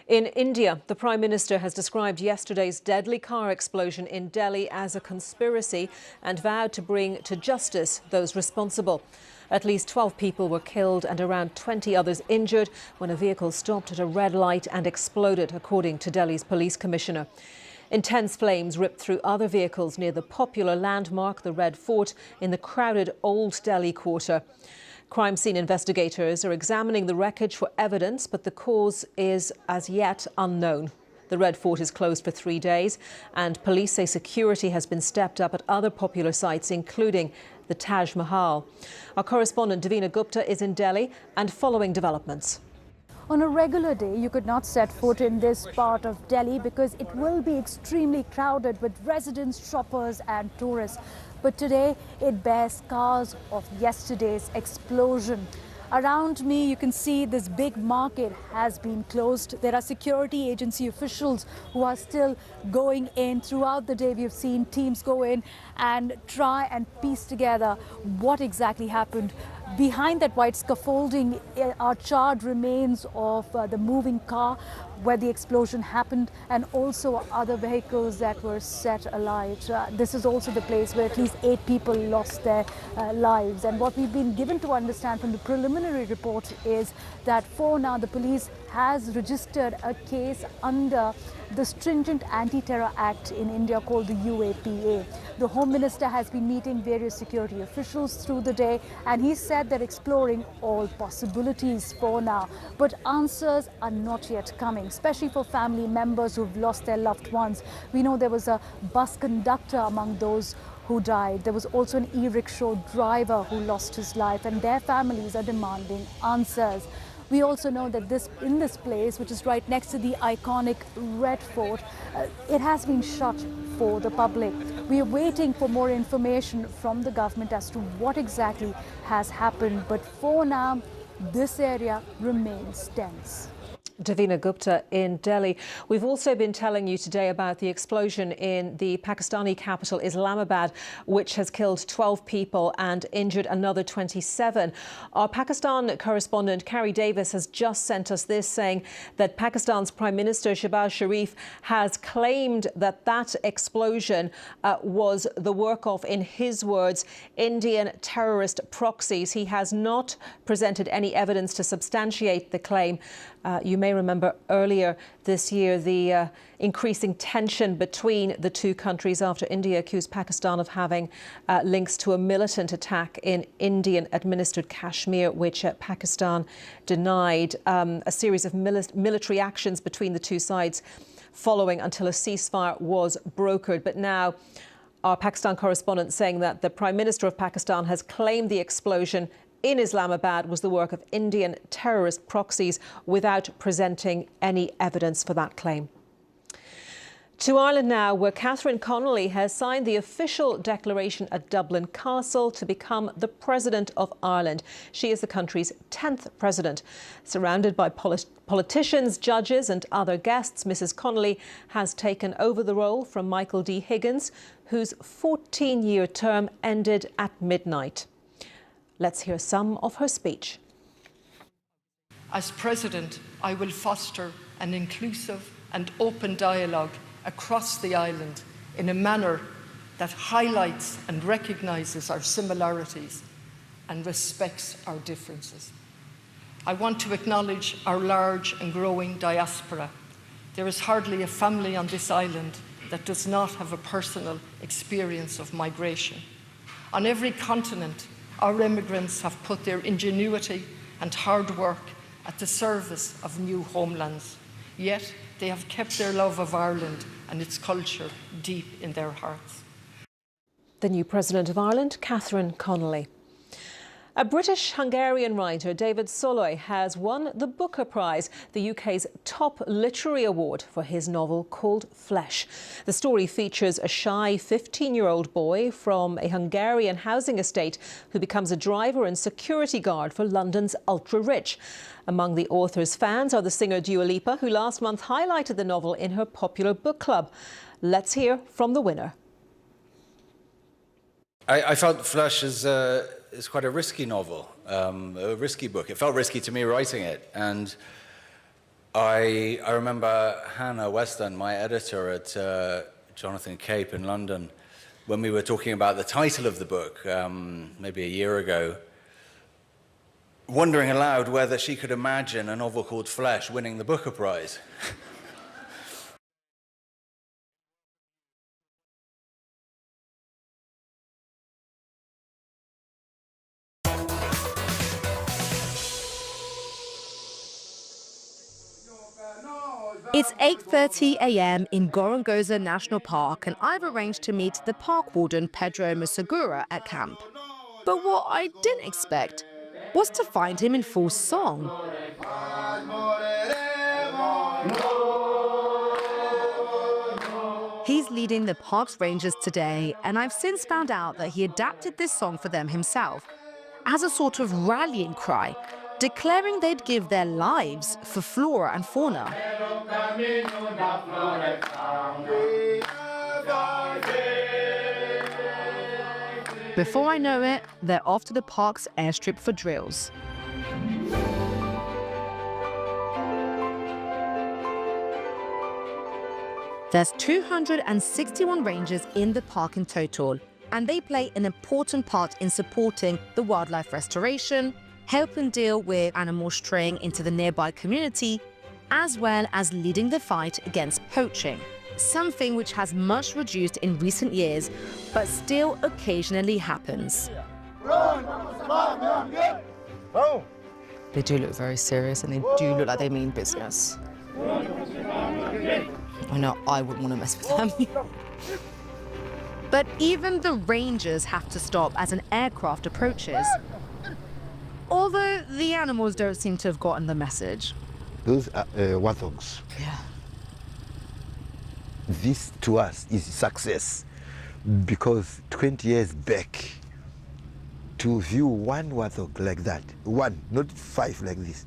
In India, the Prime Minister has described yesterday's deadly car explosion in Delhi as a conspiracy and vowed to bring to justice those responsible. At least 12 people were killed and around 20 others injured when a vehicle stopped at a red light and exploded, according to Delhi's police commissioner. Intense flames ripped through other vehicles near the popular landmark, the Red Fort, in the crowded Old Delhi quarter. Crime scene investigators are examining the wreckage for evidence, but the cause is as yet unknown. The Red Fort is closed for 3 days, and police say security has been stepped up at other popular sites, including the Taj Mahal. Our correspondent Davina Gupta is in Delhi and following developments. On a regular day, you could not set foot in this part of Delhi because it will be extremely crowded with residents, shoppers and tourists. But today, it bears scars of yesterday's explosion. Around me, you can see this big market has been closed. There are security agency officials who are still going in. Throughout the day, we have seen teams go in and try and piece together what exactly happened. Behind that white scaffolding are charred remains of the moving car where the explosion happened, and also other vehicles that were set alight. This is also the place where at least 8 people lost their lives. And what we've been given to understand from the preliminary report is that for now the police has registered a case under the stringent Anti-Terror Act in India called the UAPA. The Home Minister has been meeting various security officials through the day, and he said they're exploring all possibilities for now. But answers are not yet coming, especially for family members who've lost their loved ones. We know there was a bus conductor among those who died. There was also an e-rickshaw driver who lost his life, and their families are demanding answers. We also know that in this place, which is right next to the iconic Red Fort, it has been shut for the public. We are waiting for more information from the government as to what exactly has happened. But for now, this area remains tense. Davina Gupta in Delhi. We've also been telling you today about the explosion in the Pakistani capital, Islamabad, which has killed 12 people and injured another 27. Our Pakistan correspondent, Carrie Davis, has just sent us this, saying that Pakistan's Prime Minister, Shehbaz Sharif, has claimed that that explosion was the work of, in his words, Indian terrorist proxies. He has not presented any evidence to substantiate the claim. You may remember earlier this year the increasing tension between the two countries after India accused Pakistan of having links to a militant attack in Indian-administered Kashmir, which Pakistan denied. A series of military actions between the two sides following until a ceasefire was brokered. But now our Pakistan correspondent saying that the Prime Minister of Pakistan has claimed the explosion in Islamabad was the work of Indian terrorist proxies without presenting any evidence for that claim. To Ireland now, where Catherine Connolly has signed the official declaration at Dublin Castle to become the President of Ireland. She is the country's 10th president. Surrounded by politicians, judges and other guests, Mrs Connolly has taken over the role from Michael D. Higgins, whose 14-year term ended at midnight. Let's hear some of her speech. As President, I will foster an inclusive and open dialogue across the island in a manner that highlights and recognises our similarities and respects our differences. I want to acknowledge our large and growing diaspora. There is hardly a family on this island that does not have a personal experience of migration. On every continent, our immigrants have put their ingenuity and hard work at the service of new homelands. Yet they have kept their love of Ireland and its culture deep in their hearts. The new President of Ireland, Catherine Connolly. A British-Hungarian writer, David Soloy, has won the Booker Prize, the UK's top literary award, for his novel called Flesh. The story features a shy 15-year-old boy from a Hungarian housing estate who becomes a driver and security guard for London's ultra-rich. Among the author's fans are the singer Dua Lipa, who last month highlighted the novel in her popular book club. Let's hear from the winner. I felt Flesh is quite a risky novel, a risky book. It felt risky to me writing it. And I remember Hannah Weston, my editor at Jonathan Cape in London, when we were talking about the title of the book, maybe a year ago, wondering aloud whether she could imagine a novel called Flesh winning the Booker Prize. It's 8:30 a.m. in Gorongosa National Park, and I've arranged to meet the park warden Pedro Masagura at camp. But what I didn't expect was to find him in full song. He's leading the park's rangers today, and I've since found out that he adapted this song for them himself as a sort of rallying cry, declaring they'd give their lives for flora and fauna. Before I know it, they're off to the park's airstrip for drills. There's 261 rangers in the park in total, and they play an important part in supporting the wildlife restoration, helping deal with animals straying into the nearby community, as well as leading the fight against poaching, something which has much reduced in recent years, but still occasionally happens. They do look very serious, and they do look like they mean business. I know I wouldn't want to mess with them. But even the rangers have to stop as an aircraft approaches. Although the animals don't seem to have gotten the message. Those are warthogs. Yeah. This to us is success, because 20 years back, to view one warthog like that, one, not 5 like this,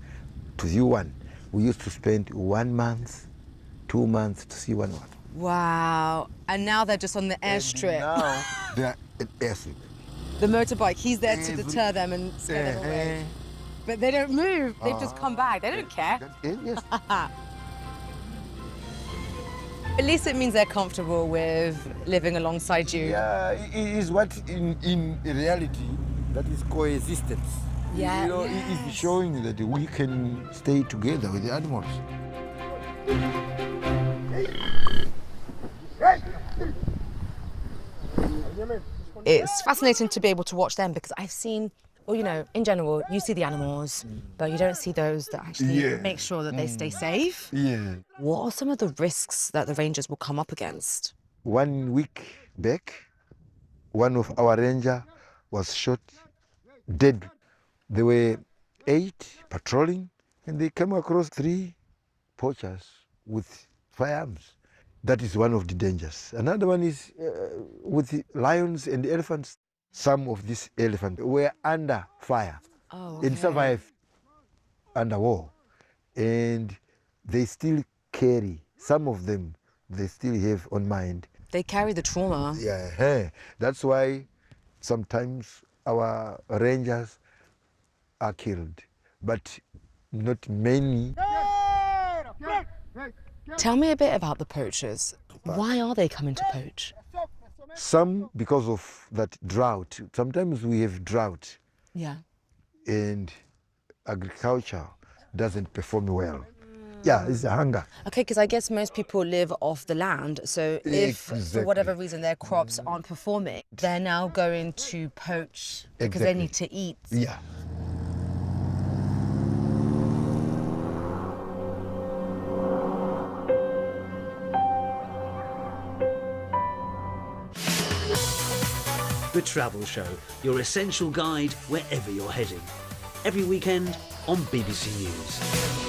to view one, we used to spend 1 month, 2 months to see one warthog. Wow. And now they're just on the airstrip. Now they're at airstrip. The motorbike, he's there to deter them and scare them away. But they don't move. They've just come back. They don't care. Yes. At least it means they're comfortable with living alongside you. Yeah, it is what in reality that is coexistence. Yeah. You know, it is showing that we can stay together with the animals. It's fascinating to be able to watch them, because I've seen, well, you know, in general, you see the animals, but you don't see those that actually make sure that they stay safe. Yeah. What are some of the risks that the rangers will come up against? 1 week back, one of our ranger was shot dead. There were 8 patrolling, and they came across 3 poachers with firearms. That is one of the dangers. Another one is with the lions and the elephants. Some of these elephants were under fire and survived under war. And they still carry, some of them, they still have on mind. They carry the trauma. Yeah, that's why sometimes our rangers are killed, but not many. Tell me a bit about the poachers. Why are they coming to poach? Some because of that drought. Sometimes we have drought. Yeah. And agriculture doesn't perform well. Yeah, it's a hunger. Okay, because I guess most people live off the land, so if for whatever reason their crops aren't performing, they're now going to poach because they need to eat. Yeah. The Travel Show, your essential guide wherever you're heading. Every weekend on BBC News.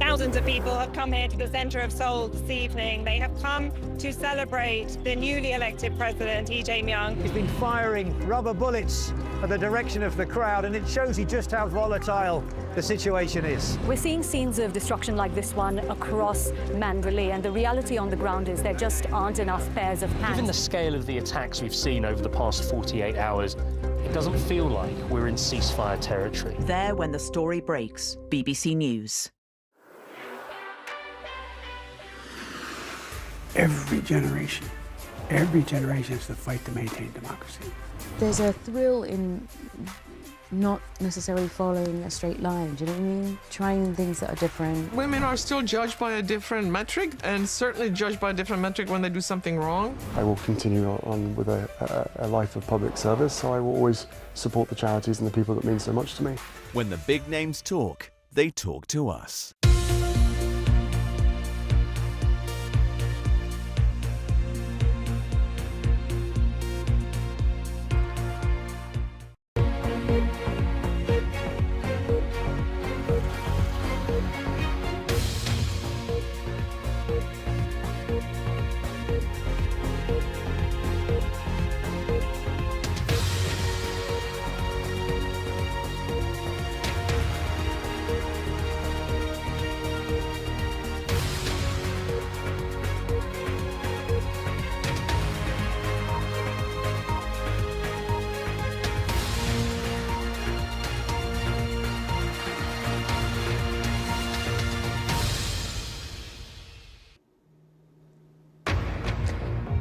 Thousands of people have come here to the centre of Seoul this evening. They have come to celebrate the newly elected president, Lee Jae-myung. He's been firing rubber bullets at the direction of the crowd, and it shows you just how volatile the situation is. We're seeing scenes of destruction like this one across Mandalay, and the reality on the ground is there just aren't enough pairs of hands. Given the scale of the attacks we've seen over the past 48 hours, it doesn't feel like we're in ceasefire territory. There when the story breaks, BBC News. Every generation has to fight to maintain democracy. There's a thrill in not necessarily following a straight line, do you know what I mean? Trying things that are different. Women are still judged by a different metric, and certainly judged by a different metric when they do something wrong. I will continue on with a life of public service, so I will always support the charities and the people that mean so much to me. When the big names talk, they talk to us.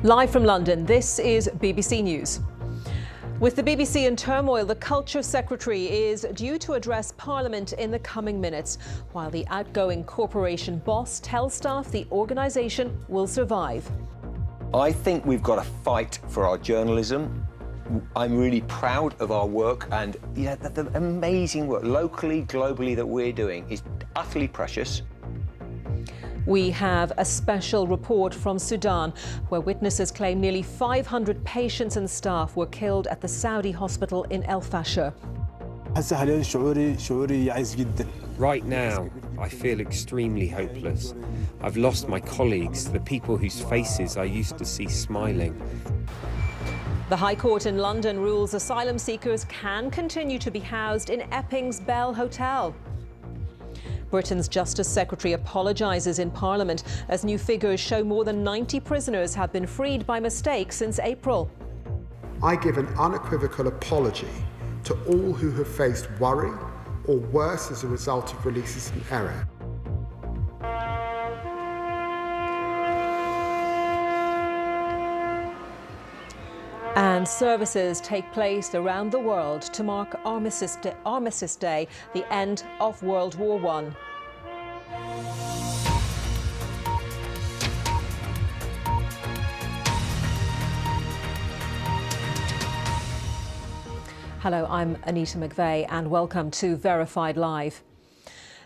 Live from London, this is BBC News. With the BBC in turmoil, the Culture Secretary is due to address Parliament in the coming minutes, while the outgoing corporation boss tells staff the organisation will survive. I think we've got to fight for our journalism. I'm really proud of our work, and the amazing work locally, globally that we're doing is utterly precious. We have a special report from Sudan, where witnesses claim nearly 500 patients and staff were killed at the Saudi hospital in El Fasher. Right now, I feel extremely hopeless. I've lost my colleagues, the people whose faces I used to see smiling. The High Court in London rules asylum seekers can continue to be housed in Epping's Bell Hotel. Britain's Justice Secretary apologises in Parliament as new figures show more than 90 prisoners have been freed by mistake since April. I give an unequivocal apology to all who have faced worry or worse as a result of releases in error. And services take place around the world to mark Armistice Day, the end of World War I. Hello, I'm Anita McVeigh and welcome to Verified Live.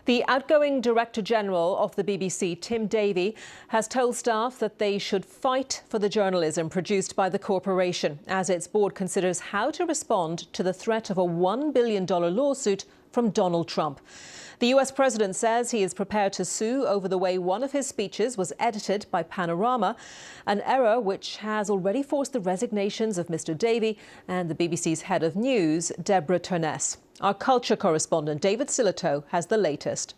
The outgoing Director General of the BBC, Tim Davie, has told staff that they should fight for the journalism produced by the corporation as its board considers how to respond to the threat of a $1 billion lawsuit from Donald Trump. The US president says he is prepared to sue over the way one of his speeches was edited by Panorama, an error which has already forced the resignations of Mr. Davie and the BBC's head of news, Deborah Turness. Our culture correspondent, David Silito, has the latest.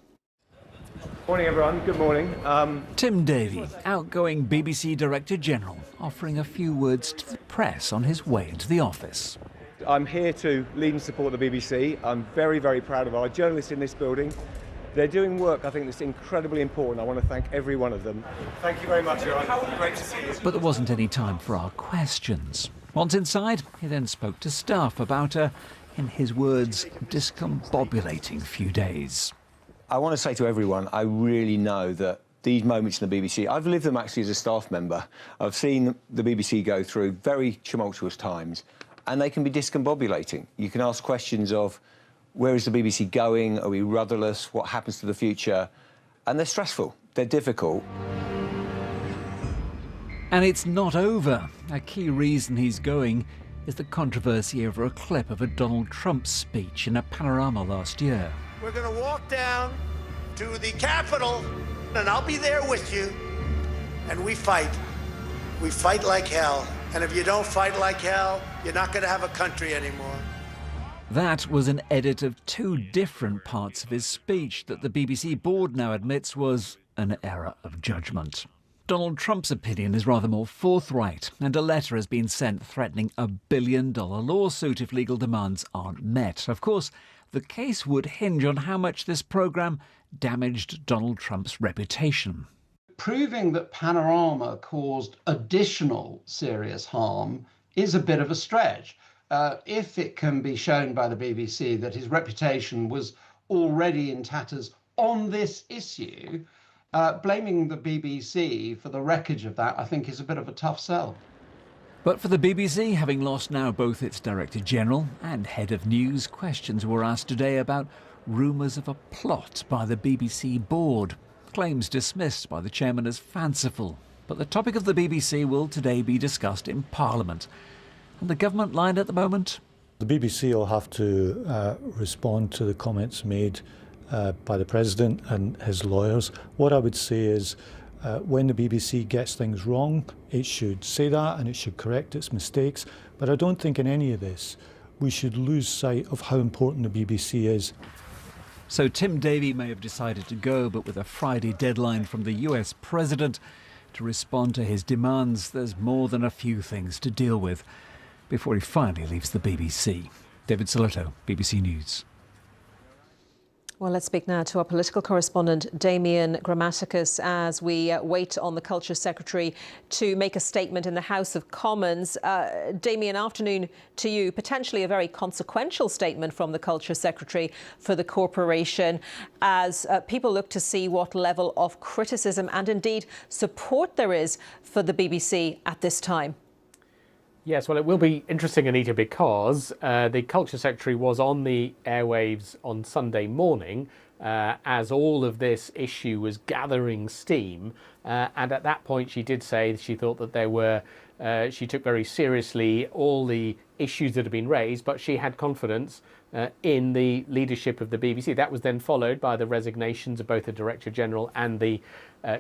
Morning, everyone. Good morning. Tim Davie, outgoing BBC Director General, offering a few words to the press on his way into the office. I'm here to lead and support the BBC. I'm very, very proud of our journalists in this building. They're doing work, I think, that's incredibly important. I want to thank every one of them. Thank you very much, Your Honour. Great to see you. But there wasn't any time for our questions. Once inside, he then spoke to staff about a, in his words, discombobulating few days. I want to say to everyone, I really know that these moments in the BBC, I've lived them actually as a staff member. I've seen the BBC go through very tumultuous times, and they can be discombobulating. You can ask questions of, where is the BBC going? Are we rudderless? What happens to the future? And they're stressful. They're difficult. And it's not over. A key reason he's going is the controversy over a clip of a Donald Trump speech in a Panorama last year. We're going to walk down to the Capitol, and I'll be there with you, and we fight. We fight like hell. And if you don't fight like hell, you're not going to have a country anymore. That was an edit of two different parts of his speech that the BBC board now admits was an error of judgment. Donald Trump's opinion is rather more forthright, and a letter has been sent threatening a $1 billion lawsuit if legal demands aren't met. Of course, the case would hinge on how much this programme damaged Donald Trump's reputation. Proving that Panorama caused additional serious harm is a bit of a stretch. If it can be shown by the BBC that his reputation was already in tatters on this issue, blaming the BBC for the wreckage of that, I think, is a bit of a tough sell. But for the BBC, having lost now both its Director General and Head of News, questions were asked today about rumours of a plot by the BBC board. Claims dismissed by the chairman as fanciful. But the topic of the BBC will today be discussed in Parliament. And the government line at the moment? The BBC will have to respond to the comments made by the President and his lawyers. What I would say is When the BBC gets things wrong, it should say that and it should correct its mistakes. But I don't think in any of this we should lose sight of how important the BBC is. So Tim Davie may have decided to go, but with a Friday deadline from the US president to respond to his demands, there's more than a few things to deal with before he finally leaves the BBC. David Solito, BBC News. Well, let's speak now to our political correspondent, Damian Grammaticus, as we wait on the Culture Secretary to make a statement in the House of Commons. Damian, afternoon to you. Potentially a very consequential statement from the Culture Secretary for the corporation as people look to see what level of criticism and indeed support there is for the BBC at this time. Yes, well, it will be interesting, Anita, because the Culture Secretary was on the airwaves on Sunday morning as all of this issue was gathering steam. And at that point, she did say she thought that there were, she took very seriously all the issues that had been raised, but she had confidence in the leadership of the BBC. That was then followed by the resignations of both the Director General and the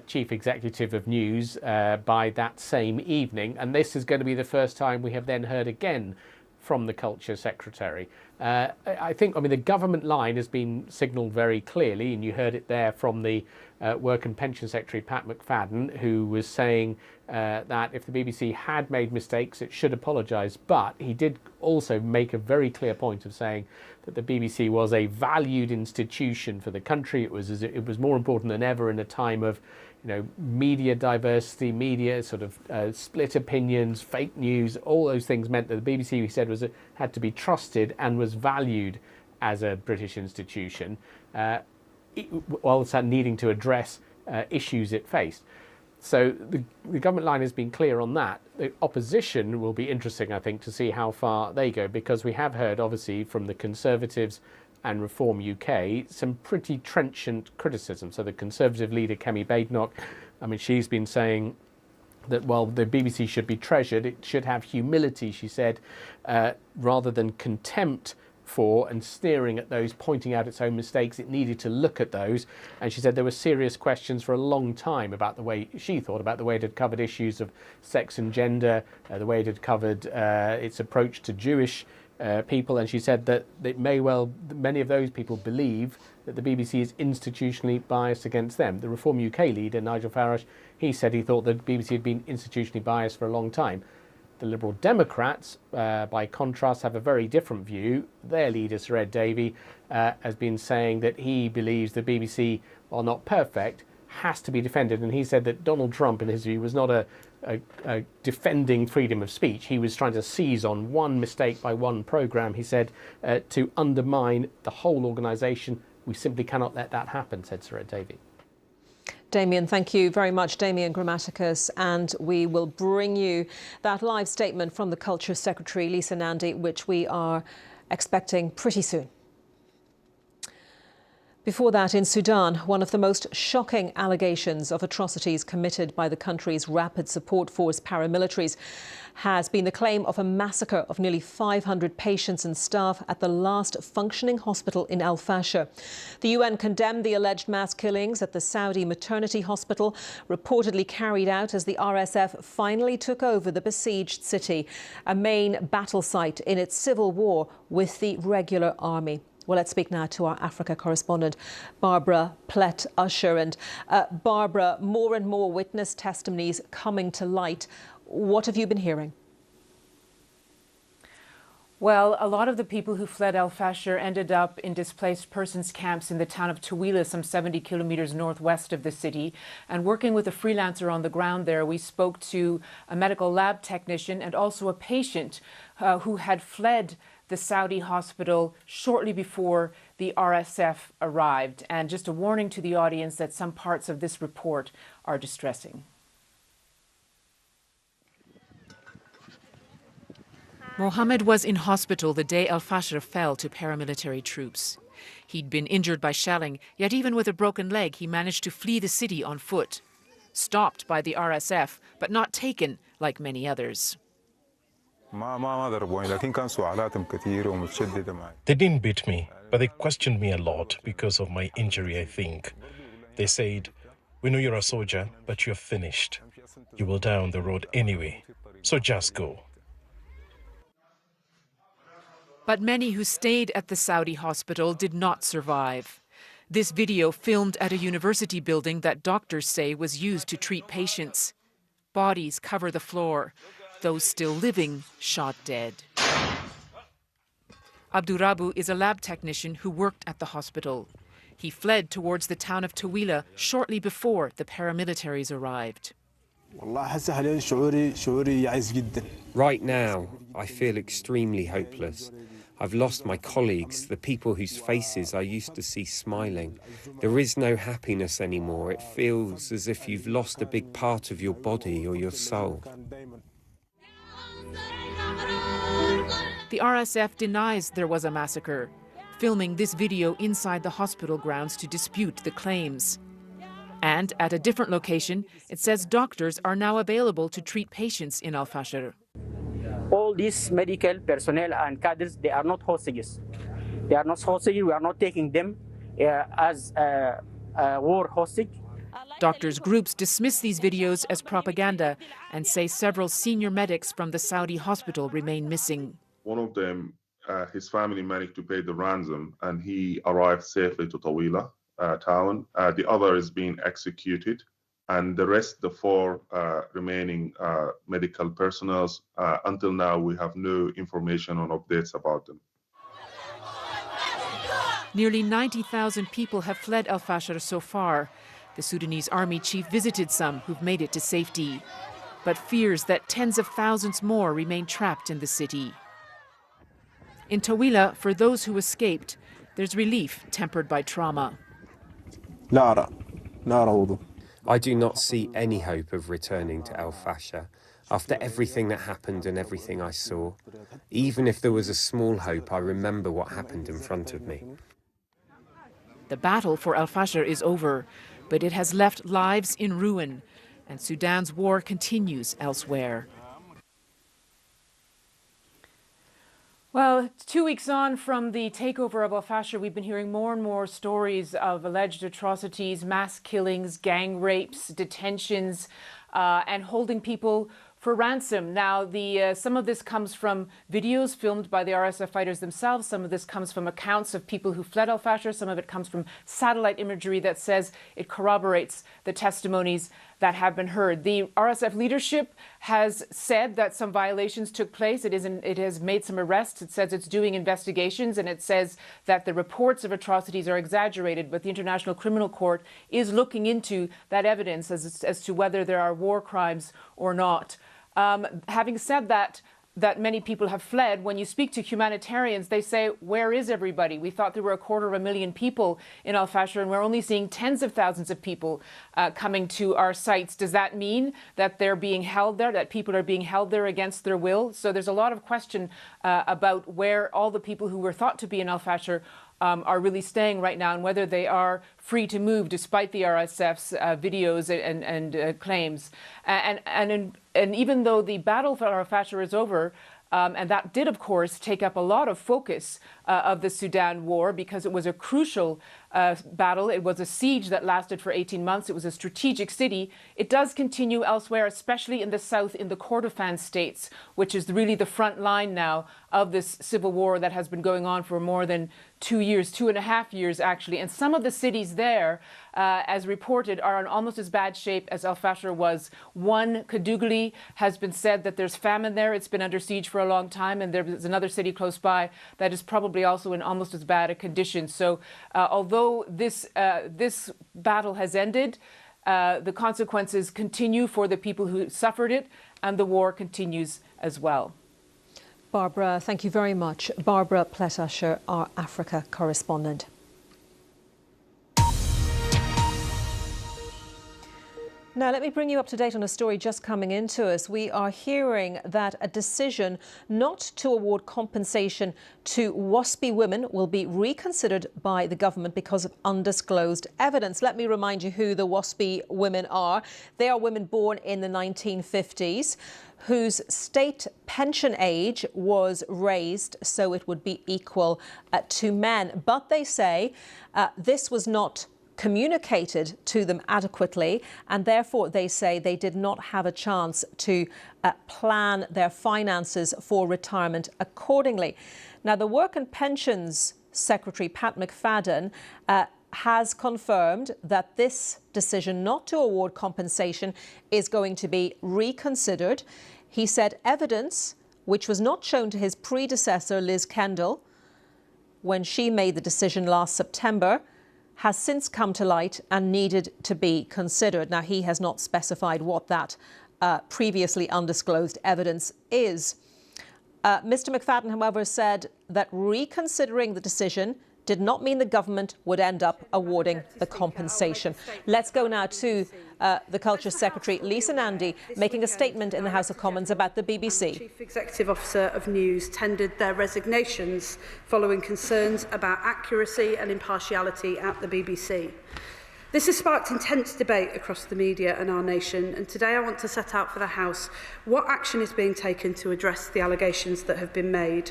Chief Executive of News by that same evening. And this is going to be the first time we have then heard again from the Culture Secretary. I think, the government line has been signalled very clearly, and you heard it there from the Work and Pension Secretary, Pat McFadden, who was saying that if the BBC had made mistakes, it should apologise. But he did also make a very clear point of saying that the BBC was a valued institution for the country. It was more important than ever in a time of, media diversity, media sort of split opinions, fake news. All those things meant that the BBC, he said, had to be trusted and was valued as a British institution, whilst needing to address issues it faced. So the government line has been clear on that. The opposition will be interesting, I think, to see how far they go, because we have heard, obviously, from the Conservatives and Reform UK, some pretty trenchant criticism. So the Conservative leader, Kemi Badenoch, she's been saying that while the BBC should be treasured, it should have humility, she said, rather than contempt for and sneering at those, pointing out its own mistakes. It needed to look at those. And she said there were serious questions for a long time about the way she thought about the way it had covered issues of sex and gender, the way it had covered its approach to Jewish people. And she said that it may well, many of those people believe that the BBC is institutionally biased against them. The Reform UK leader, Nigel Farage, he said he thought that the BBC had been institutionally biased for a long time. The Liberal Democrats, by contrast, have a very different view. Their leader, Sir Ed Davey, has been saying that he believes the BBC, while not perfect, has to be defended. And he said that Donald Trump, in his view, was not a defending freedom of speech. He was trying to seize on one mistake by one programme, he said, to undermine the whole organisation. We simply cannot let that happen, said Sir Ed Davey. Damian, thank you very much, Damian Grammaticus, and we will bring you that live statement from the Culture Secretary, Lisa Nandy, which we are expecting pretty soon. Before that, in Sudan, one of the most shocking allegations of atrocities committed by the country's Rapid Support Force paramilitaries has been the claim of a massacre of nearly 500 patients and staff at the last functioning hospital in Al Fasher. The UN condemned the alleged mass killings at the Saudi maternity hospital, reportedly carried out as the RSF finally took over the besieged city, a main battle site in its civil war with the regular army. Well, let's speak now to our Africa correspondent, Barbara Plett-Usher. And Barbara, more and more witness testimonies coming to light. What have you been hearing? Well, a lot of the people who fled Al Fasher ended up in displaced persons camps in the town of Tawila, some 70 kilometers northwest of the city. And working with a freelancer on the ground there, we spoke to a medical lab technician and also a patient who had fled the Saudi hospital shortly before the RSF arrived. And just a warning to the audience that some parts of this report are distressing. Mohammed was in hospital the day Al Fasher fell to paramilitary troops. He'd been injured by shelling, yet even with a broken leg, he managed to flee the city on foot. Stopped by the RSF, but not taken like many others. They didn't beat me, but they questioned me a lot because of my injury, I think. They said, We know you're a soldier, but you're finished. You will die on the road anyway, so just go. But many who stayed at the Saudi hospital did not survive. This video filmed at a university building that doctors say was used to treat patients. Bodies cover the floor, those still living shot dead. Abdurabu is a lab technician who worked at the hospital. He fled towards the town of Tawila shortly before the paramilitaries arrived. Right now, I feel extremely hopeless. I've lost my colleagues, the people whose faces I used to see smiling. There is no happiness anymore. It feels as if you've lost a big part of your body or your soul. The RSF denies there was a massacre, filming this video inside the hospital grounds to dispute the claims. And at a different location, it says doctors are now available to treat patients in Al Fasher. All these medical personnel and cadres, they are not hostages. They are not hostages. We are not taking them as a war hostage. Doctors' groups dismiss these videos as propaganda and say several senior medics from the Saudi hospital remain missing. One of them, his family managed to pay the ransom and he arrived safely to Tawila town. The other is being executed. And the rest, the four remaining medical personnel, until now we have no information or updates about them. Nearly 90,000 people have fled Al Fasher so far. The Sudanese army chief visited some who've made it to safety, but fears that tens of thousands more remain trapped in the city. In Tawila, for those who escaped, there's relief tempered by trauma. I do not see any hope of returning to Al Fasher after everything that happened and everything I saw. Even if there was a small hope, I remember what happened in front of me. The battle for Al Fasher is over, but it has left lives in ruin, and Sudan's war continues elsewhere. Well, 2 weeks on from the takeover of Al Fasher, we've been hearing more and more stories of alleged atrocities, mass killings, gang rapes, detentions, and holding people for ransom. Now, some of this comes from videos filmed by the RSF fighters themselves. Some of this comes from accounts of people who fled Al Fasher. Some of it comes from satellite imagery that says it corroborates the testimonies that have been heard. The RSF leadership has said that some violations took place. It has made some arrests. It says it's doing investigations, and it says that the reports of atrocities are exaggerated. But the International Criminal Court is looking into that evidence as to whether there are war crimes or not. Having said that many people have fled, when you speak to humanitarians, they say, where is everybody? We thought there were 250,000 people in Al Fasher, and we're only seeing tens of thousands of people coming to our sites. Does that mean that they're being held there, that people are being held there against their will? So there's a lot of question about where all the people who were thought to be in Al Fasher are really staying right now, and whether they are free to move despite the RSF's videos and claims. And even though the battle for Al Fasher is over, and that did, of course, take up a lot of focus of the Sudan war, because it was a crucial battle. It was a siege that lasted for 18 months. It was a strategic city. It does continue elsewhere, especially in the south, in the Kordofan states, which is really the front line now of this civil war that has been going on for more than 2 years, 2.5 years, actually. And some of the cities there, as reported, are in almost as bad shape as Al Fasher was. One, Kadugli, has been said that there's famine there. It's been under siege for a long time. And there's another city close by that is probably also in almost as bad a condition. So although this battle has ended, the consequences continue for the people who suffered it, and the war continues as well. Barbara, thank you very much. Barbara Pletasher, our Africa correspondent. Now, let me bring you up to date on a story just coming into us. We are hearing that a decision not to award compensation to WASPI women will be reconsidered by the government because of undisclosed evidence. Let me remind you who the WASPI women are. They are women born in the 1950s whose state pension age was raised so it would be equal to men. But they say this was not communicated to them adequately, and therefore they say they did not have a chance to plan their finances for retirement accordingly. Now, the Work and Pensions Secretary, Pat McFadden, has confirmed that this decision not to award compensation is going to be reconsidered. He said evidence which was not shown to his predecessor, Liz Kendall, when she made the decision last September, has since come to light and needed to be considered. Now, he has not specified what that previously undisclosed evidence is. Mr. McFadden, however, said that reconsidering the decision did not mean the government would end up awarding the compensation. Let's go now to the Culture Secretary, Lisa Nandy, making a statement in the House of Commons about the BBC. Chief Executive Officer of News tendered their resignations following concerns about accuracy and impartiality at the BBC. This has sparked intense debate across the media and our nation, and today I want to set out for the House what action is being taken to address the allegations that have been made,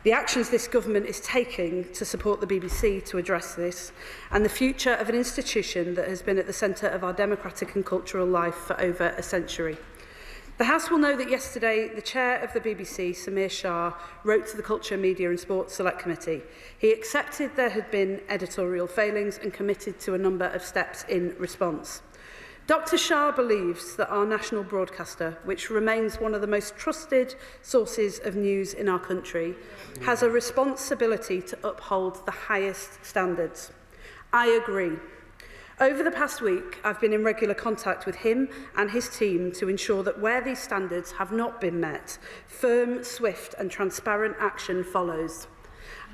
the actions this government is taking to support the BBC to address this, and the future of an institution that has been at the centre of our democratic and cultural life for over a century. The House will know that yesterday the chair of the BBC, Samir Shah, wrote to the Culture, Media and Sports Select Committee. He accepted there had been editorial failings and committed to a number of steps in response. Dr. Shah believes that our national broadcaster, which remains one of the most trusted sources of news in our country, has a responsibility to uphold the highest standards. I agree. Over the past week, I've been in regular contact with him and his team to ensure that where these standards have not been met, firm, swift and transparent action follows.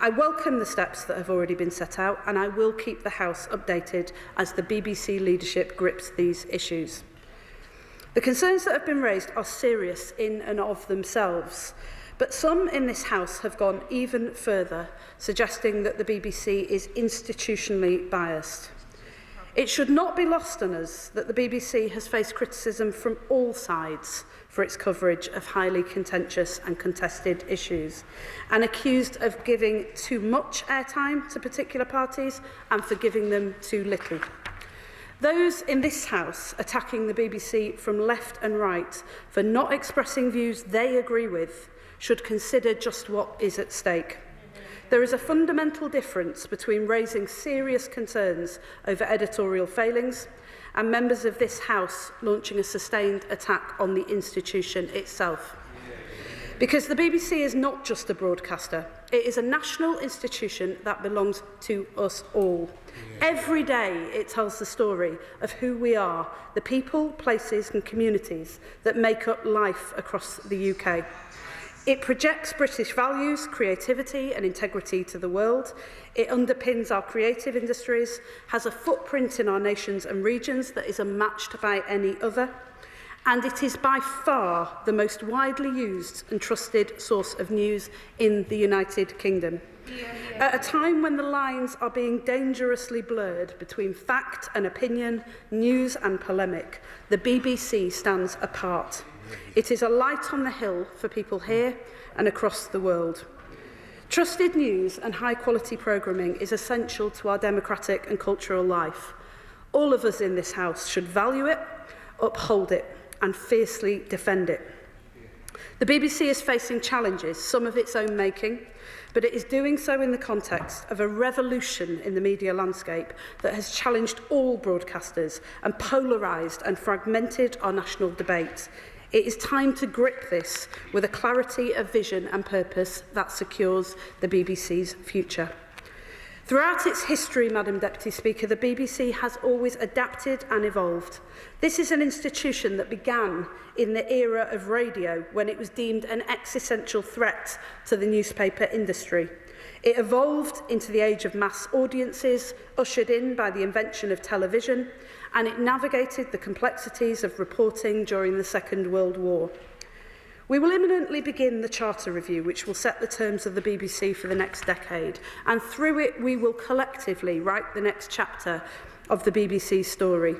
I welcome the steps that have already been set out, and I will keep the House updated as the BBC leadership grips these issues. The concerns that have been raised are serious in and of themselves, but some in this House have gone even further, suggesting that the BBC is institutionally biased. It should not be lost on us that the BBC has faced criticism from all sides for its coverage of highly contentious and contested issues, and accused of giving too much airtime to particular parties and for giving them too little. Those in this House attacking the BBC from left and right for not expressing views they agree with should consider just what is at stake. There is a fundamental difference between raising serious concerns over editorial failings and members of this House launching a sustained attack on the institution itself. Because the BBC is not just a broadcaster, it is a national institution that belongs to us all. Every day it tells the story of who we are, the people, places and communities that make up life across the UK. It projects British values, creativity and integrity to the world. It underpins our creative industries, has a footprint in our nations and regions that is unmatched by any other, and it is by far the most widely used and trusted source of news in the United Kingdom. At a time when the lines are being dangerously blurred between fact and opinion, news and polemic, the BBC stands apart. It is a light on the hill for people here and across the world. Trusted news and high-quality programming is essential to our democratic and cultural life. All of us in this House should value it, uphold it and fiercely defend it. The BBC is facing challenges, some of its own making, but it is doing so in the context of a revolution in the media landscape that has challenged all broadcasters and polarised and fragmented our national debate. It is time to grip this with a clarity of vision and purpose that secures the BBC's future. Throughout its history, Madam Deputy Speaker, the BBC has always adapted and evolved. This is an institution that began in the era of radio, when it was deemed an existential threat to the newspaper industry. It evolved into the age of mass audiences, ushered in by the invention of television, and it navigated the complexities of reporting during the Second World War. We will imminently begin the Charter Review, which will set the terms of the BBC for the next decade, and through it we will collectively write the next chapter of the BBC's story.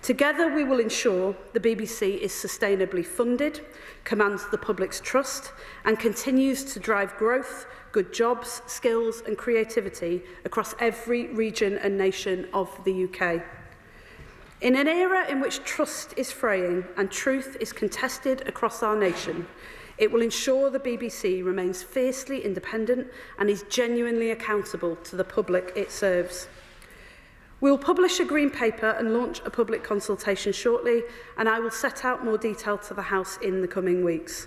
Together, we will ensure the BBC is sustainably funded, commands the public's trust, and continues to drive growth, good jobs, skills and creativity across every region and nation of the UK. In an era in which trust is fraying and truth is contested across our nation, it will ensure the BBC remains fiercely independent and is genuinely accountable to the public it serves. We will publish a Green Paper and launch a public consultation shortly, and I will set out more detail to the House in the coming weeks.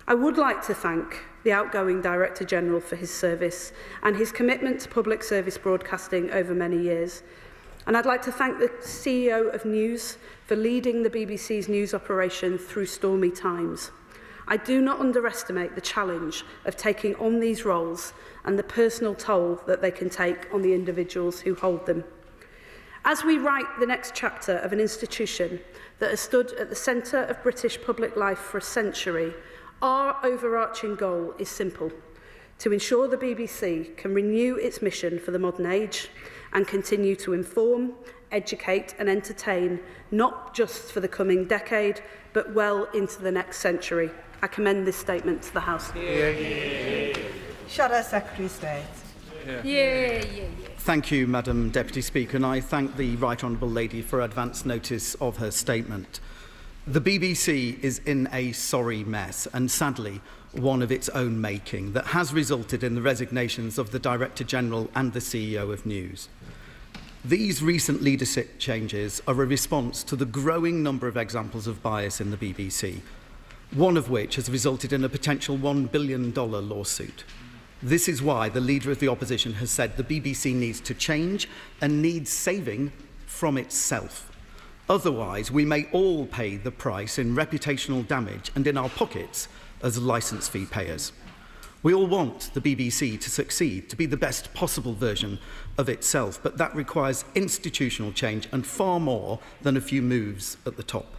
I would like to thank the outgoing Director General for his service and his commitment to public service broadcasting over many years. And I'd like to thank the CEO of News for leading the BBC's news operation through stormy times. I do not underestimate the challenge of taking on these roles and the personal toll that they can take on the individuals who hold them. As we write the next chapter of an institution that has stood at the centre of British public life for a century, our overarching goal is simple: to ensure the BBC can renew its mission for the modern age and continue to inform, educate and entertain, not just for the coming decade, but well into the next century. I commend this statement to the House. Shadow Secretary of State. Thank you, Madam Deputy Speaker, and I thank the Right Honourable Lady for advance notice of her statement. The BBC is in a sorry mess, and sadly one of its own making, that has resulted in the resignations of the Director General and the CEO of News. These recent leadership changes are a response to the growing number of examples of bias in the BBC, one of which has resulted in a potential $1 billion lawsuit. This is why the Leader of the Opposition has said the BBC needs to change and needs saving from itself. Otherwise, we may all pay the price in reputational damage and in our pockets as licence fee payers. We all want the BBC to succeed, to be the best possible version of itself, but that requires institutional change and far more than a few moves at the top.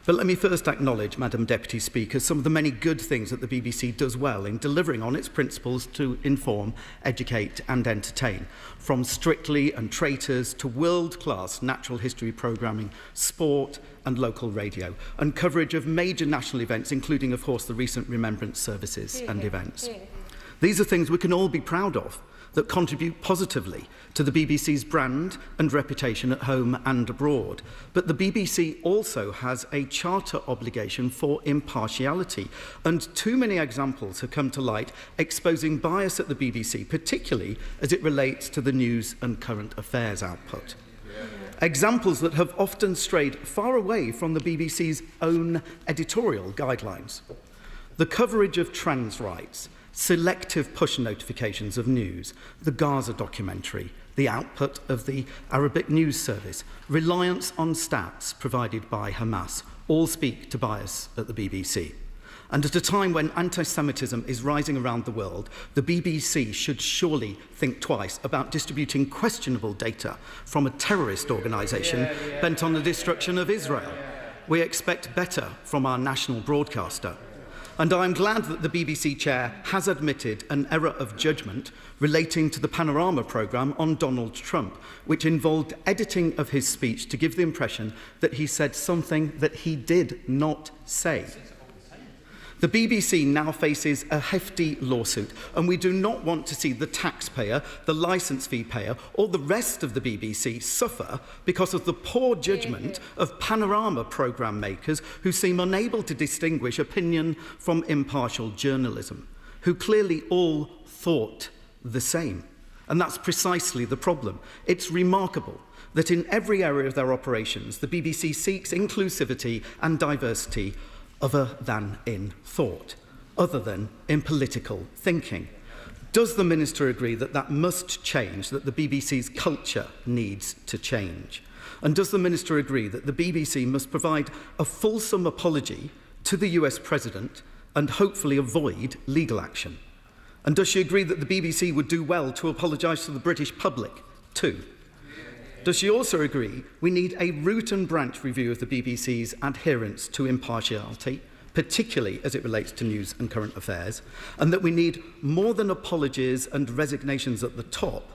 But let me first acknowledge, Madam Deputy Speaker, some of the many good things that the BBC does well in delivering on its principles to inform, educate and entertain, from Strictly and Traitors to world-class natural history programming, sport and local radio, and coverage of major national events, including, of course, the recent remembrance services and events. These are things we can all be proud of, that contribute positively to the BBC's brand and reputation at home and abroad. But the BBC also has a charter obligation for impartiality, and too many examples have come to light exposing bias at the BBC, particularly as it relates to the news and current affairs output. Examples that have often strayed far away from the BBC's own editorial guidelines. The coverage of trans rights, selective push notifications of news, the Gaza documentary, the output of the Arabic news service, reliance on stats provided by Hamas, all speak to bias at the BBC. And at a time when anti-Semitism is rising around the world, the BBC should surely think twice about distributing questionable data from a terrorist organisation bent on the destruction of Israel. We expect better from our national broadcaster. And I'm glad that the BBC chair has admitted an error of judgment relating to the Panorama programme on Donald Trump, which involved editing of his speech to give the impression that he said something that he did not say. The BBC now faces a hefty lawsuit, and we do not want to see the taxpayer, the licence fee payer, or the rest of the BBC suffer because of the poor judgment of Panorama programme makers who seem unable to distinguish opinion from impartial journalism, who clearly all thought the same. And that's precisely the problem. It's remarkable that in every area of their operations, the BBC seeks inclusivity and diversity other than in thought, other than in political thinking. Does the Minister agree that that must change, that the BBC's culture needs to change? And does the Minister agree that the BBC must provide a fulsome apology to the US President and hopefully avoid legal action? And does she agree that the BBC would do well to apologise to the British public too? Does she also agree we need a root and branch review of the BBC's adherence to impartiality, particularly as it relates to news and current affairs, and that we need more than apologies and resignations at the top,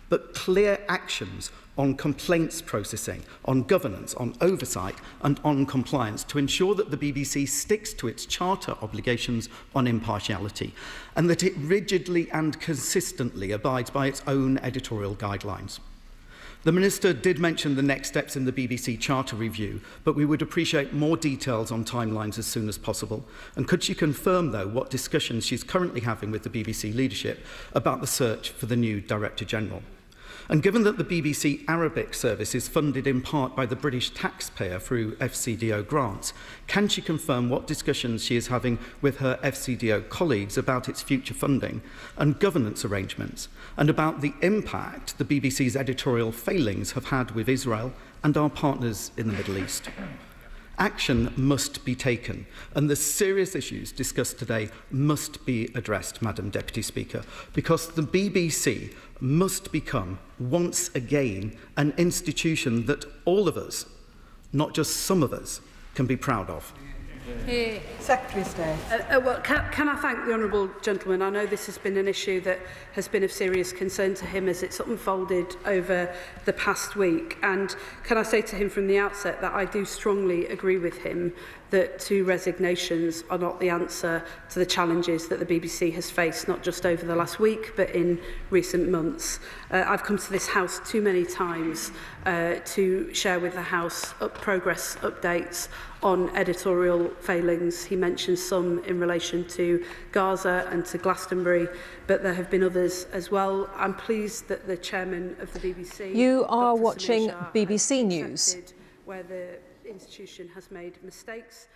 but clear actions on complaints processing, on governance, on oversight and on compliance to ensure that the BBC sticks to its charter obligations on impartiality and that it rigidly and consistently abides by its own editorial guidelines. The Minister did mention the next steps in the BBC Charter review, but we would appreciate more details on timelines as soon as possible. And could she confirm, though, what discussions she's currently having with the BBC leadership about the search for the new Director General? And given that the BBC Arabic service is funded in part by the British taxpayer through FCDO grants, can she confirm what discussions she is having with her FCDO colleagues about its future funding and governance arrangements, and about the impact the BBC's editorial failings have had with Israel and our partners in the Middle East? Action must be taken, and the serious issues discussed today must be addressed, Madam Deputy Speaker, because the BBC must become, once again, an institution that all of us, not just some of us, can be proud of. Secretary of State. Well, can I thank the honourable gentleman? I know this has been an issue that has been of serious concern to him as it's unfolded over the past week. And can I say to him from the outset that I do strongly agree with him that 2 resignations are not the answer to the challenges that the BBC has faced, not just over the last week, but in recent months. I've come to this House too many times to share with the House progress updates on editorial failings. He mentioned some in relation to Gaza and to Glastonbury, but there have been others as well. I'm pleased that the chairman of the BBC... You are watching BBC News. ...where the institution has made mistakes.